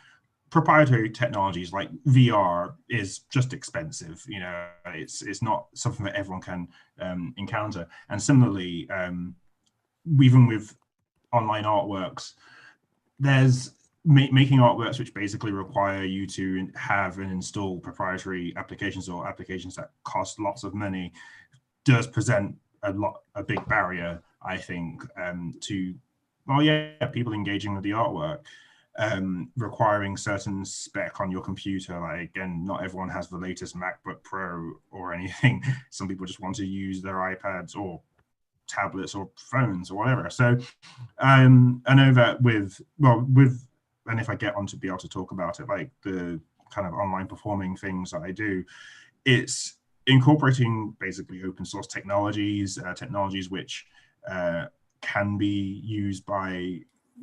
Speaker 5: proprietary technologies like VR is just expensive. You know, it's not something that everyone can encounter. And similarly, even with online artworks, there's making artworks which basically require you to have and install proprietary applications or applications that cost lots of money does present a big barrier, I think, to, well, yeah, people engaging with the artwork. Requiring certain spec on your computer. Like, again, not everyone has the latest MacBook Pro or anything. Some people just want to use their iPads or tablets or phones or whatever. So I know that and if I get on to be able to talk about it, like the kind of online performing things that I do, it's incorporating basically open source technologies which can be used by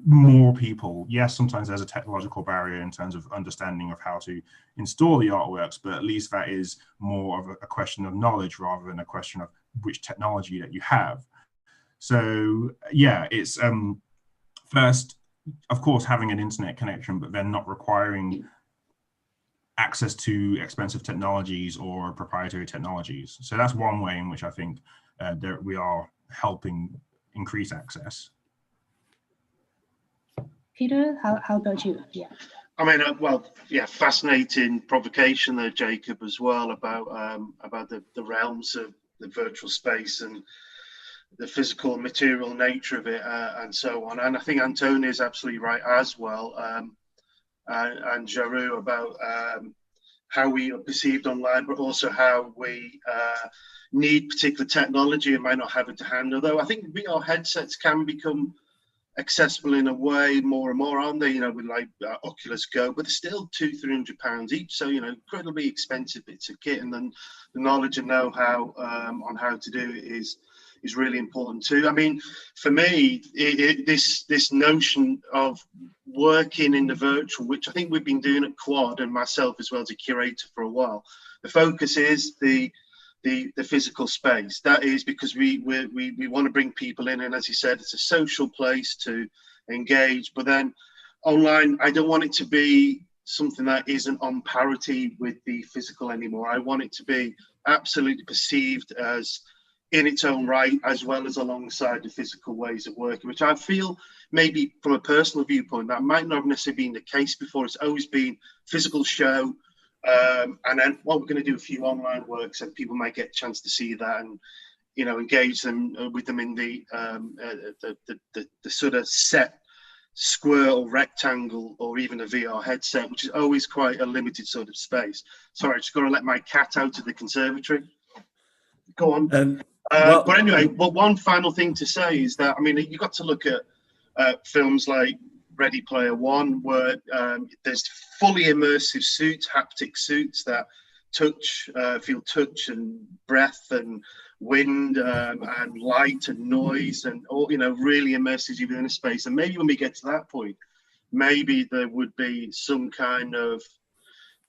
Speaker 5: more people. Yes, sometimes there's a technological barrier in terms of understanding of how to install the artworks, but at least that is more of a question of knowledge rather than a question of which technology that you have. So yeah, it's first, of course, having an internet connection, but then not requiring access to expensive technologies or proprietary technologies. So that's one way in which I think we are helping increase access.
Speaker 3: Peter, how about you? Yeah.
Speaker 1: I mean, well, yeah, fascinating provocation there, Jacob, as well about the realms of the virtual space and the physical material nature of it and so on. And I think Antonia is absolutely right as well, and Jiaru, about how we are perceived online, but also how we need particular technology and might not have it to hand. Although I think VR headsets can become accessible in a way more and more, aren't they? You know, with like Oculus Go, but they're still £200-300 each. So, you know, incredibly expensive bits of kit, and then the knowledge and know-how on how to do it is really important too. I mean, for me, this notion of working in the virtual, which I think we've been doing at Quad and myself as well as a curator for a while, the focus is the physical space. That is because we want to bring people in, and as you said, it's a social place to engage. But then online, I don't want it to be something that isn't on parity with the physical anymore. I want it to be absolutely perceived as in its own right, as well as alongside the physical ways of working, which I feel maybe from a personal viewpoint that might not have necessarily been the case before. It's always been physical show, and then, well, we're going to do a few online works, and people might get a chance to see that and, you know, engage them with them in the sort of set square or rectangle or even a VR headset, which is always quite a limited sort of space. Sorry, I just got to let my cat out of the conservatory. Go on. But anyway, well, one final thing to say is that, I mean, you got to look at films like Ready Player One, where there's fully immersive suits, haptic suits that feel touch and breath and wind and light and noise and all, you know, really immerses you within a space. And maybe when we get to that point, maybe there would be some kind of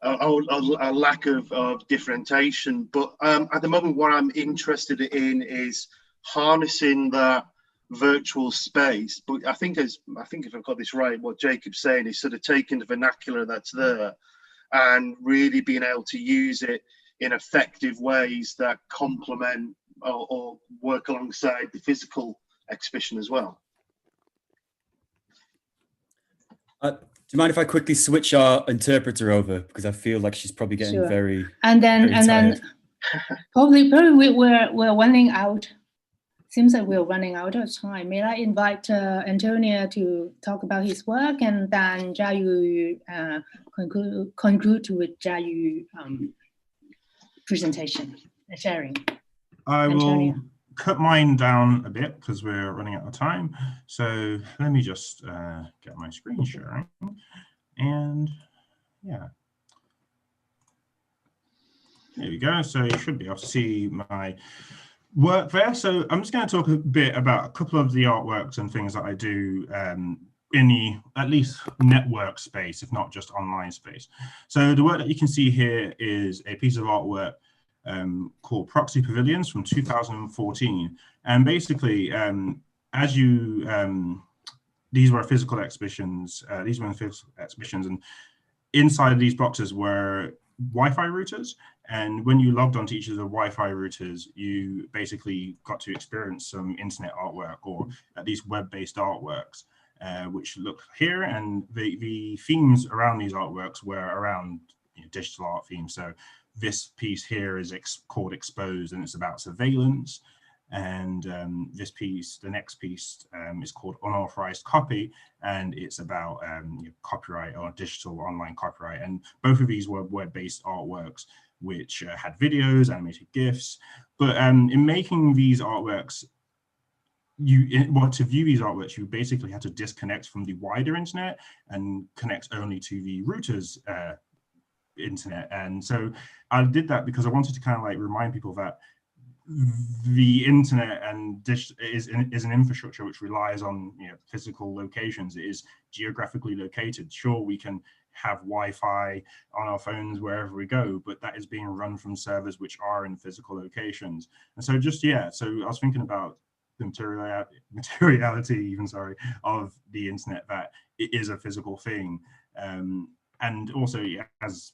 Speaker 1: a lack of differentiation. But at the moment, what I'm interested in is harnessing that virtual space. But I think if I've got this right, what Jacob's saying is sort of taking the vernacular that's there and really being able to use it in effective ways that complement or work alongside the physical exhibition as well.
Speaker 4: Do you mind if I quickly switch our interpreter over, because I feel like she's probably getting very
Speaker 3: then probably we're running out. Seems like we're running out of time. May I invite Antonia to talk about his work, and then Jiaru conclude with Jiaru presentation sharing.
Speaker 5: I
Speaker 3: Antonia.
Speaker 5: will cut mine down a bit because we're running out of time. So let me just get my screen sharing, and yeah, there we go. So you should be able to see my work there. So I'm just going to talk a bit about a couple of the artworks and things that I do in the at least network space, if not just online space. So the work that you can see here is a piece of artwork called Proxy Pavilions from 2014. And basically, as you, these were physical exhibitions, and inside of these boxes were Wi-Fi routers. And when you logged onto each of the Wi-Fi routers, you basically got to experience some internet artwork, or at least web-based artworks, which look here. And the themes around these artworks were around digital art themes. So this piece here is called Exposed, and it's about surveillance. And this piece, the next piece, is called Unauthorized Copy, and it's about copyright or digital online copyright. And both of these were web-based artworks, which had videos, animated GIFs. But in making these artworks, to view these artworks, you basically had to disconnect from the wider internet and connect only to the router's internet. And so I did that because I wanted to kind of like remind people that the internet and is an infrastructure which relies on physical locations. It is geographically located. Sure, we can have Wi-Fi on our phones wherever we go, but that is being run from servers which are in physical locations. And so so I was thinking about the materiality of the internet, that it is a physical thing. And also, as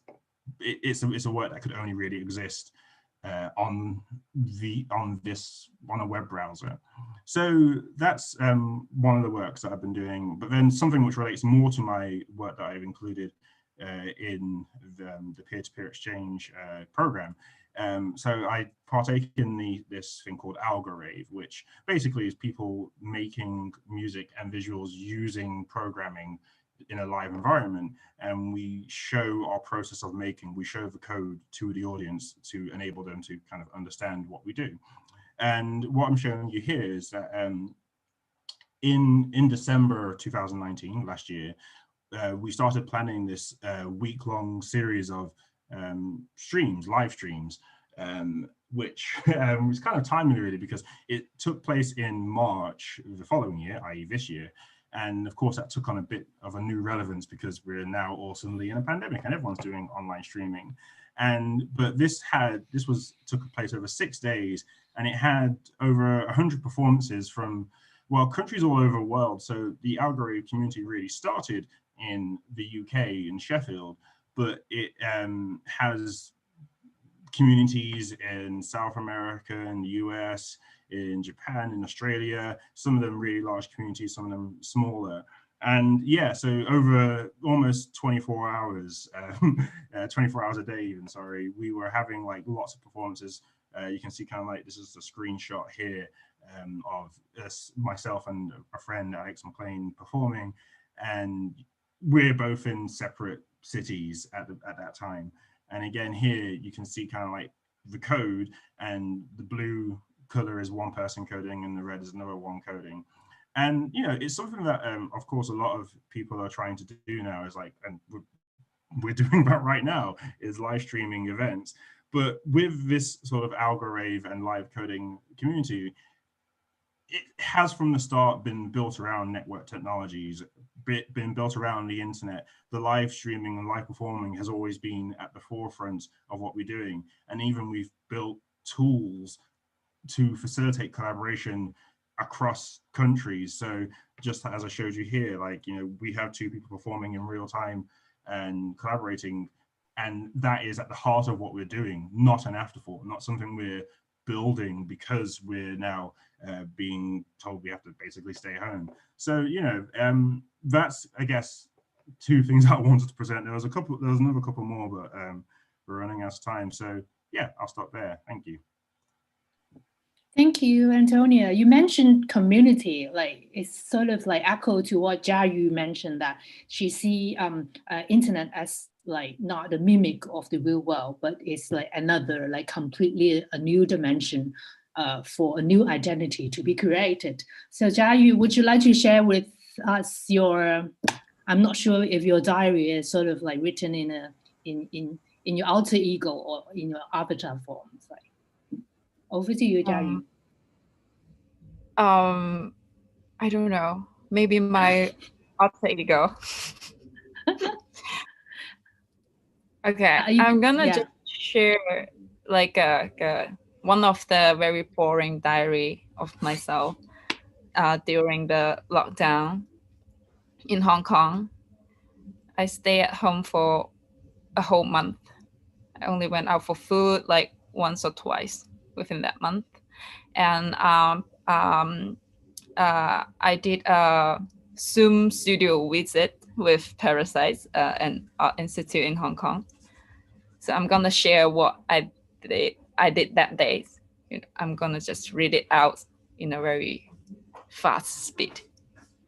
Speaker 5: it's a work that could only really exist on a web browser. So that's one of the works that I've been doing. But then something which relates more to my work that I've included in the peer-to-peer exchange program. So I partake in this thing called Algorave, which basically is people making music and visuals using programming in a live environment, and we show our process of making. We show the code to the audience to enable them to kind of understand what we do. And what I'm showing you here is that in December 2019, last year, we started planning this week-long series of live streams, which was kind of timely really, because it took place in March the following year, i.e. this year. And of course, that took on a bit of a new relevance because we're now all suddenly in a pandemic and everyone's doing online streaming. But this took place over 6 days, and it had over 100 performances from, well, countries all over the world. So the Algorave community really started in the UK, in Sheffield, but it has communities in South America, in the US, in Japan, in Australia, some of them really large communities, some of them smaller. And yeah, so over almost 24 hours, 24 hours a day even, sorry, we were having like lots of performances. You can see kind of like, this is a screenshot here of myself and a friend, Alex McLean, performing. And we're both in separate cities at that time. And again, here you can see kind of like the code, and the blue color is one person coding and the red is another one coding. And you know, it's something that of course a lot of people are trying to do now, is like, and we're doing that right now, is live streaming events. But with this sort of Algorave and live coding community, it has from the start been built around network technologies, been built around the internet. The live streaming and live performing has always been at the forefront of what we're doing. And even we've built tools to facilitate collaboration across countries. So just as I showed you here, like, you know, we have two people performing in real time and collaborating, and that is at the heart of what we're doing, not an afterthought, not something we're building because we're now being told we have to basically stay home. So, you know, that's, I guess, two things I wanted to present. There was another couple more, but we're running out of time. So yeah, I'll stop there. Thank you.
Speaker 3: Thank you, Antonia. You mentioned community, like it's sort of like echo to what Jiaru mentioned, that she see internet as like not the mimic of the real world, but it's like another, like completely a new dimension for a new identity to be created. So Jiaru, would you like to share with us your, I'm not sure if your diary is sort of like written in your alter ego or in your avatar forms, like. Over to you, Jiaru.
Speaker 6: I don't know. Maybe my alter ego. Okay, I'm gonna just share like one of the very boring diary of myself during the lockdown in Hong Kong. I stayed at home for a whole month. I only went out for food like once or twice within that month. And I did a Zoom studio visit with Parasites, an art institute in Hong Kong. So I'm gonna share what I did that day. I'm gonna just read it out in a very fast speed.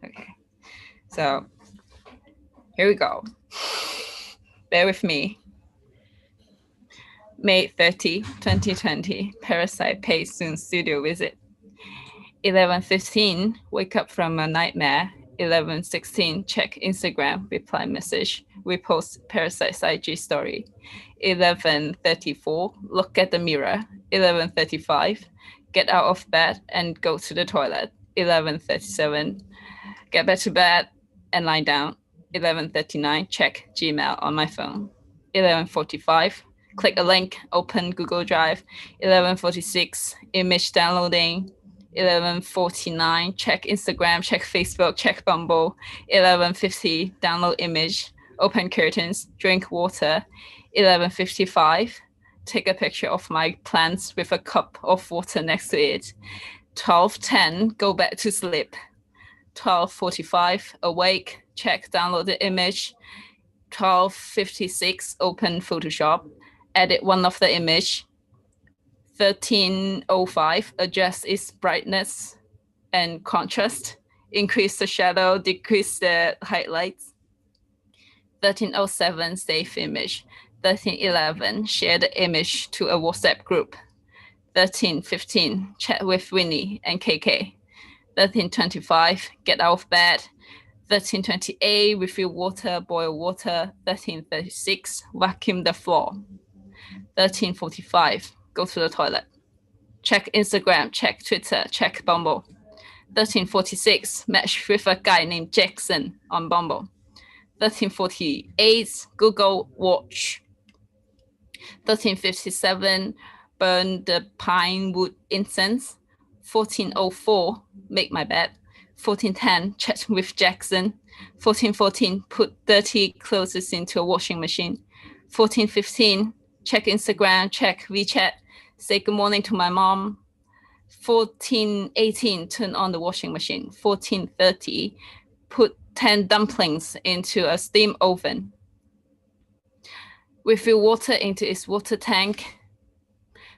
Speaker 6: Okay, so here we go. Bear with me. May 30, 2020, Parasite paid Zoom studio visit. 11:15, wake up from a nightmare. 11:16, check Instagram, reply message, repost Parasite's IG story. 11:34, look at the mirror. 11:35, get out of bed and go to the toilet. 11:37, get back to bed and lie down. 11:39, check Gmail on my phone. 11:45, click a link, open Google Drive. 11:46, image downloading. 11:49, check Instagram, check Facebook, check Bumble. 11:50, download image, open curtains, drink water. 11:55, take a picture of my plants with a cup of water next to it. 12:10, go back to sleep. 12:45, awake, check, download the image. 12:56, open Photoshop, edit one of the image. 13:05, adjust its brightness and contrast, increase the shadow, decrease the highlights. 13:07, save image. 13:11, share the image to a WhatsApp group. 13:15, chat with Winnie and KK. 13:25, get out of bed. 13:28, refill water, boil water. 13:36, vacuum the floor. 13:45, go to the toilet. Check Instagram, check Twitter, check Bumble. 13:46, match with a guy named Jackson on Bumble. 13:48, Google Watch. 13:57, burn the pine wood incense. 14:04, make my bed. 14:10, chat with Jackson. 14:14, put dirty clothes into a washing machine. 14:15, check Instagram, check WeChat, say good morning to my mom. 14:18, turn on the washing machine. 14:30, put 10 dumplings into a steam oven. Refill water into its water tank.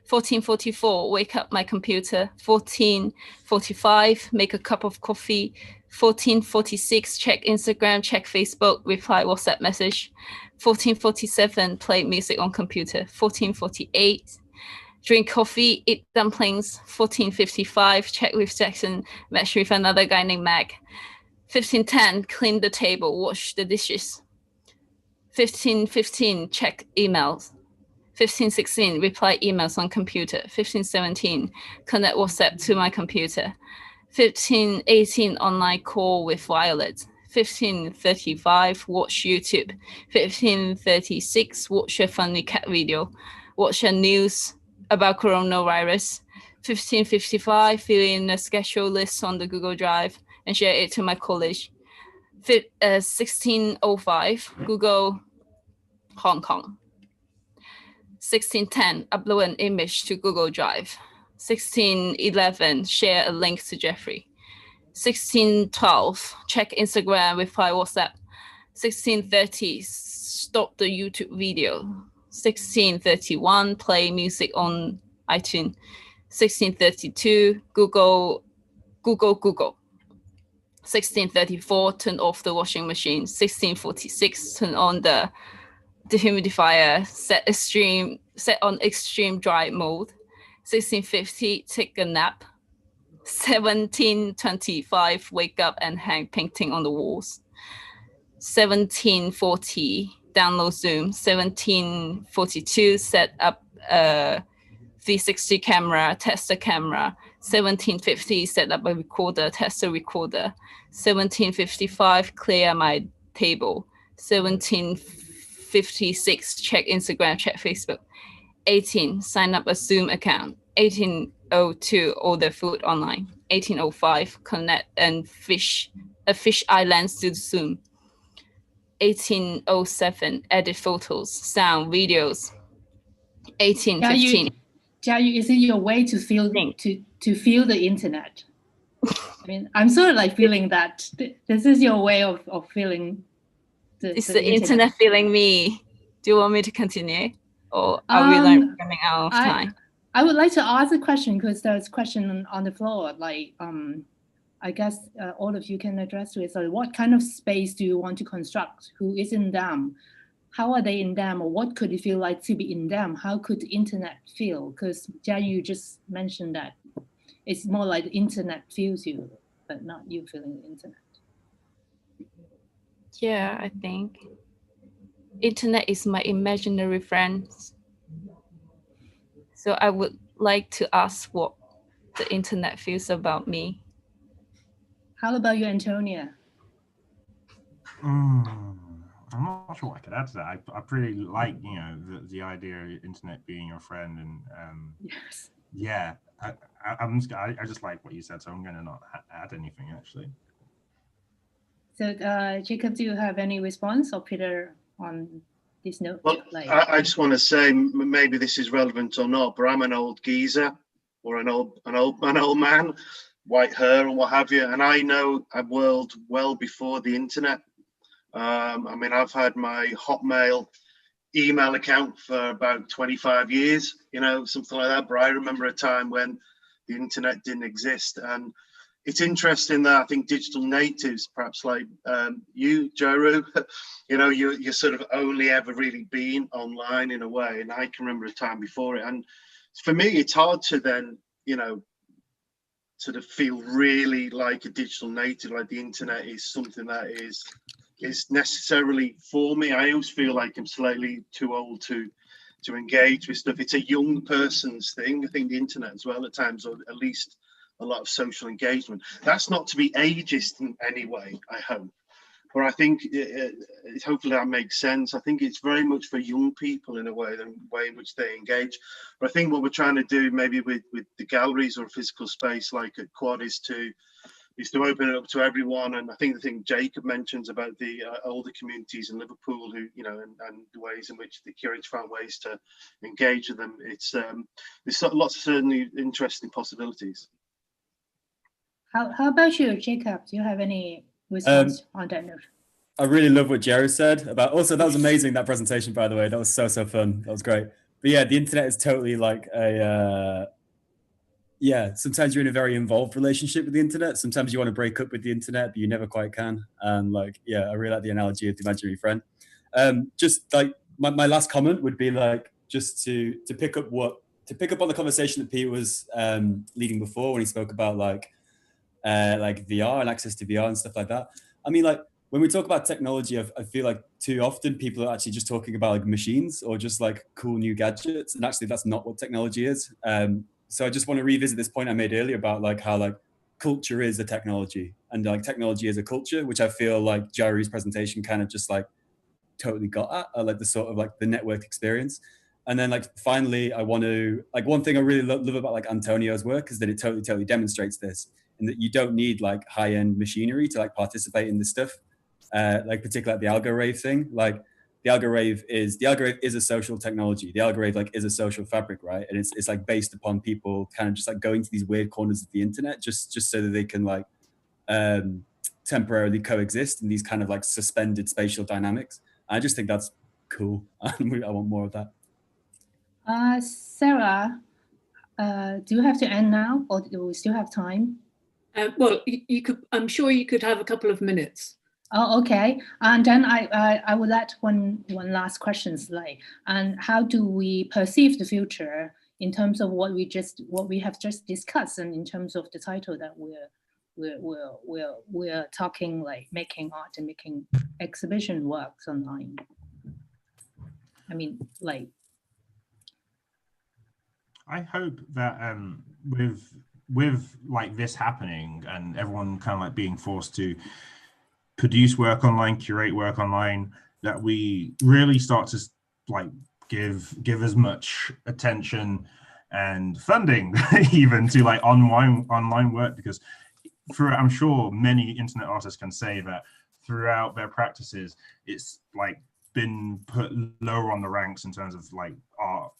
Speaker 6: 14:44, wake up my computer. 14:45, make a cup of coffee. 14:46, check Instagram, check Facebook, reply WhatsApp message. 14:47, play music on computer. 14:48, drink coffee, eat dumplings. 14:55, check with Jackson, match with another guy named Mag. 15:10, clean the table, wash the dishes. 15:15, check emails. 15:16, reply emails on computer. 15:17, connect WhatsApp to my computer. 15:18, online call with Violet. 15:35, watch YouTube. 15:36, watch a funny cat video. Watch a news about coronavirus. 15:55, fill in a schedule list on the Google Drive and share it to my college. 16:05, Google Hong Kong. 16:10, upload an image to Google Drive. 16:11, share a link to Jeffrey. 16:12, check Instagram, reply WhatsApp. 16:30, stop the YouTube video. 16:31, play music on iTunes. 16:32, Google. 16:34, turn off the washing machine. 16:46, turn on the dehumidifier, set on extreme dry mode. 16:50, take a nap. 17:25, wake up and hang painting on the walls. 17:40, download Zoom. 17:42, set up a 360 camera, test the camera. 17:50, set up a recorder, test the recorder. 17:55, clear my table. 17:56, check Instagram, check Facebook. 18, sign up a Zoom account. 18:02, order food online. 18:05, connect and fish islands to Zoom. 18:07, edit photos, sound, videos. 18:15.
Speaker 3: Jiaru, is it your way to feel the internet? I mean, I'm sort of like feeling that this is your way of feeling
Speaker 6: Is the internet feeling me? Do you want me to continue? Or are we running out of time?
Speaker 3: I would like to ask a question because there's a question on the floor. Like, I guess all of you can address to it. So what kind of space do you want to construct? Who is in them? How are they in them? Or what could it feel like to be in them? How could the internet feel? Because Jiaru just mentioned that it's more like the internet feels you, but not you feeling the internet.
Speaker 6: Yeah, I think internet is my imaginary friends. So I would like to ask what the internet feels about me.
Speaker 3: How about you, Antonia?
Speaker 5: I'm not sure what I could add to that. I pretty like, the idea of the internet being your friend, and
Speaker 3: Yes.
Speaker 5: yeah, I just like what you said, so I'm going to not add anything actually.
Speaker 3: So Jacob, do you have any response, or Peter on this note?
Speaker 1: Well,
Speaker 3: Like,
Speaker 1: I just want to say, maybe this is relevant or not, but I'm an old geezer or an old man, white hair or what have you, and I know a world well before the internet. I mean, I've had my Hotmail email account for about 25 years, you know, something like that. But I remember a time when the internet didn't exist. And it's interesting that I think digital natives, perhaps like you, Jiaru, you know, you're sort of only ever really been online in a way. And I can remember a time before it. And for me, it's hard to then, you know, sort of feel really like a digital native, like the internet is something that is necessarily for me. I always feel like I'm slightly too old to engage with stuff. It's a young person's thing. I think the internet as well at times, or at least a lot of social engagement. That's not to be ageist in any way, I hope. But I think hopefully that makes sense. I think it's very much for young people in a way, the way in which they engage. But I think what we're trying to do maybe with the galleries or physical space like at Quad is to open it up to everyone. And I think the thing Jacob mentions about the older communities in Liverpool who, you know, and the ways in which the Curator found ways to engage with them. It's there's lots of certainly interesting possibilities.
Speaker 3: how about you, Jacob? Do you have any response on that note?
Speaker 4: I really love what Jiaru said about, also that was amazing, that presentation, by the way. That was so fun. That was great. But yeah, the internet is totally like a, yeah, sometimes you're in a very involved relationship with the internet. Sometimes you want to break up with the internet, but you never quite can. And like, yeah, I really like the analogy of the imaginary friend. Just like my last comment would be like, just to pick up on the conversation that Pete was leading before when he spoke about like VR and access to VR and stuff like that. I mean, like when we talk about technology, I feel like too often people are actually just talking about like machines or just like cool new gadgets. And actually that's not what technology is. So I just want to revisit this point I made earlier about like how like culture is a technology and like technology is a culture, which I feel like Jiaru's presentation kind of just like totally got at, like the sort of like the network experience. And then like finally, I want to like one thing I really love about like Antonio's work is that it totally demonstrates this, and that you don't need like high-end machinery to like participate in this stuff. Like particularly like the algorave thing, like the algorave is a social technology. The algorave like is a social fabric, right? And it's like based upon people kind of just like going to these weird corners of the internet just so that they can like temporarily coexist in these kind of like suspended spatial dynamics. I just think that's cool. I want more of that.
Speaker 3: Sarah, do you have to end now, or do we still have time?
Speaker 2: Well, you could. I'm sure you could have a couple of minutes.
Speaker 3: Oh, okay. And then I would like one last question, like, and how do we perceive the future in terms of what we have just discussed, and in terms of the title that we're talking, like making art and making exhibition works online. I mean, like,
Speaker 5: I hope that with like this happening and everyone kind of like being forced to produce work online, curate work online, that we really start to like give as much attention and funding even to like online work, because I'm sure many internet artists can say that throughout their practices, it's like been put lower on the ranks in terms of like art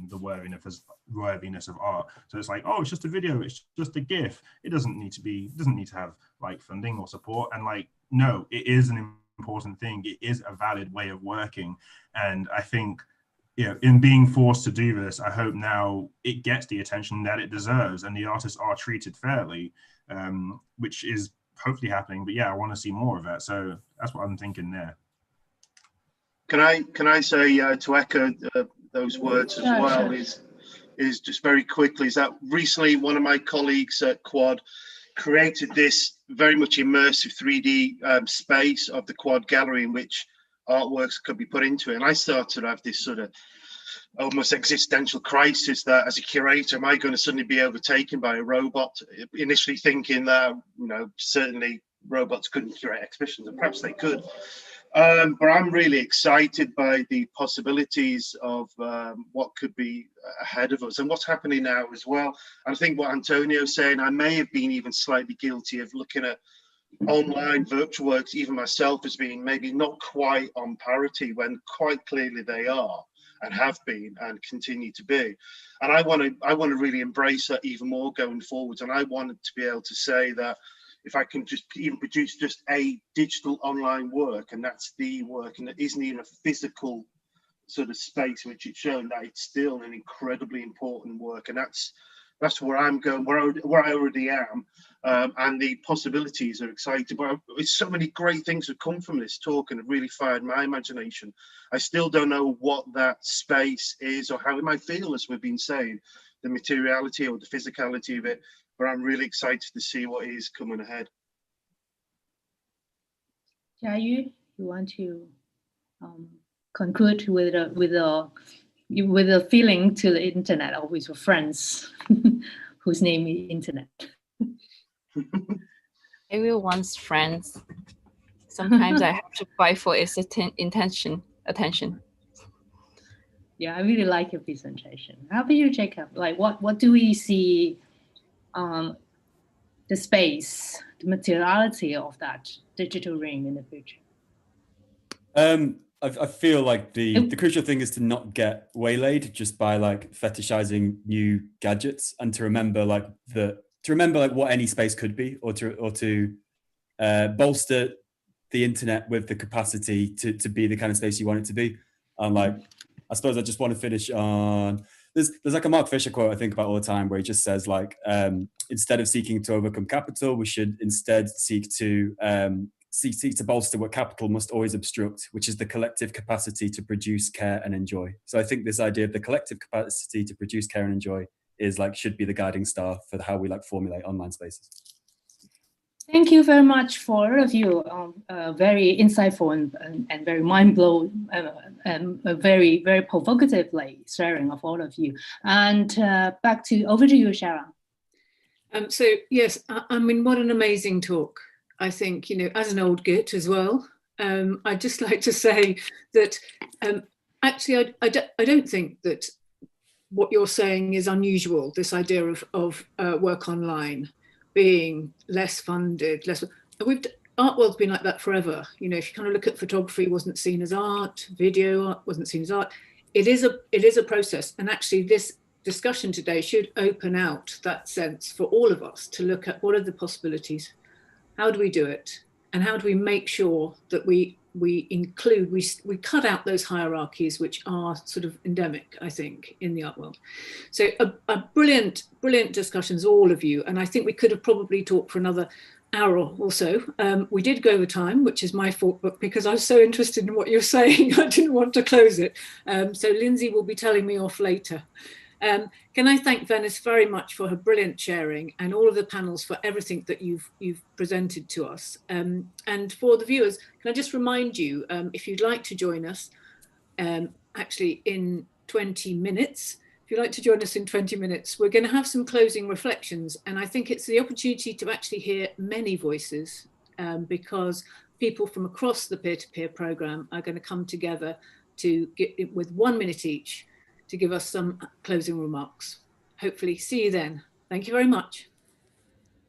Speaker 5: the worthiness of art. So it's like, oh, it's just a video, it's just a GIF. It doesn't need to have like funding or support. And like, no, it is an important thing. It is a valid way of working. And I think, you know, in being forced to do this, I hope now it gets the attention that it deserves and the artists are treated fairly, which is hopefully happening. But yeah, I want to see more of that. So that's what I'm thinking there.
Speaker 1: Can I say to echo those words as well? Sure. Is just very quickly is that recently one of my colleagues at Quad created this very much immersive 3D space of the Quad Gallery in which artworks could be put into it. And I started to have this sort of almost existential crisis that as a curator, am I going to suddenly be overtaken by a robot? Initially thinking that, you know, certainly robots couldn't curate exhibitions, and perhaps they could. But I'm really excited by the possibilities of what could be ahead of us and what's happening now as well. And I think what Antonio's saying, I may have been even slightly guilty of looking at online virtual works, even myself, as being maybe not quite on parity, when quite clearly they are and have been and continue to be. And I want to really embrace that even more going forwards. And I wanted to be able to say that if I can just even produce just a digital online work, and that's the work, and it isn't even a physical sort of space which it's shown, that it's still an incredibly important work. And that's where I'm going, where I already am, and the possibilities are exciting. But it's so many great things have come from this talk and have really fired my imagination. I still don't know what that space is or how it might feel, as we've been saying, the materiality or the physicality of it. But I'm really excited to see what is coming ahead.
Speaker 3: Jiaru, you want to conclude with a feeling to the internet, or with your friends whose name is internet?
Speaker 6: Everyone's friends. Sometimes I have to fight for its attention.
Speaker 3: Yeah, I really like your presentation. How about you, Jacob? Like, what do we see, the space, the materiality of that digital ring in the future?
Speaker 4: I feel like the crucial thing is to not get waylaid just by like fetishizing new gadgets, and to remember like what any space could be, or to bolster the internet with the capacity to be the kind of space you want it to be. And like, I suppose I just want to finish on, there's like a Mark Fisher quote I think about all the time, where he just says like, instead of seeking to overcome capital, we should instead seek to bolster what capital must always obstruct, which is the collective capacity to produce, care, and enjoy. So I think this idea of the collective capacity to produce, care, and enjoy is like, should be the guiding star for how we like formulate online spaces.
Speaker 3: Thank you very much for all of you. Very insightful and very mind-blowing and very, very provocatively sharing of all of you. And over to you, Sharon.
Speaker 2: So yes, I mean, what an amazing talk. I think, you know, as an old git as well, I'd just like to say that actually, I don't think that what you're saying is unusual, this idea of work online being less funded, art world's been like that forever. You know, if you kind of look at photography, wasn't seen as art, video art wasn't seen as art. It is a process, and actually this discussion today should open out that sense for all of us to look at what are the possibilities, how do we do it, and how do we make sure that we include, we cut out those hierarchies which are sort of endemic, I think, in the art world. So a brilliant discussions, all of you, and I think we could have probably talked for another hour or so. We did go over time, which is my fault, but because I was so interested in what you're saying, I didn't want to close it. So Lindsay will be telling me off later. Can I thank Vennes very much for her brilliant sharing, and all of the panels for everything that you've presented to us. And for the viewers, can I just remind you, if you'd like to join us, actually in 20 minutes, if you'd like to join us in 20 minutes, we're going to have some closing reflections. And I think it's the opportunity to actually hear many voices, because people from across the peer-to-peer program are going to come together to get with 1 minute each to give us some closing remarks. Hopefully see you then. Thank you very much.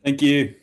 Speaker 4: Thank you.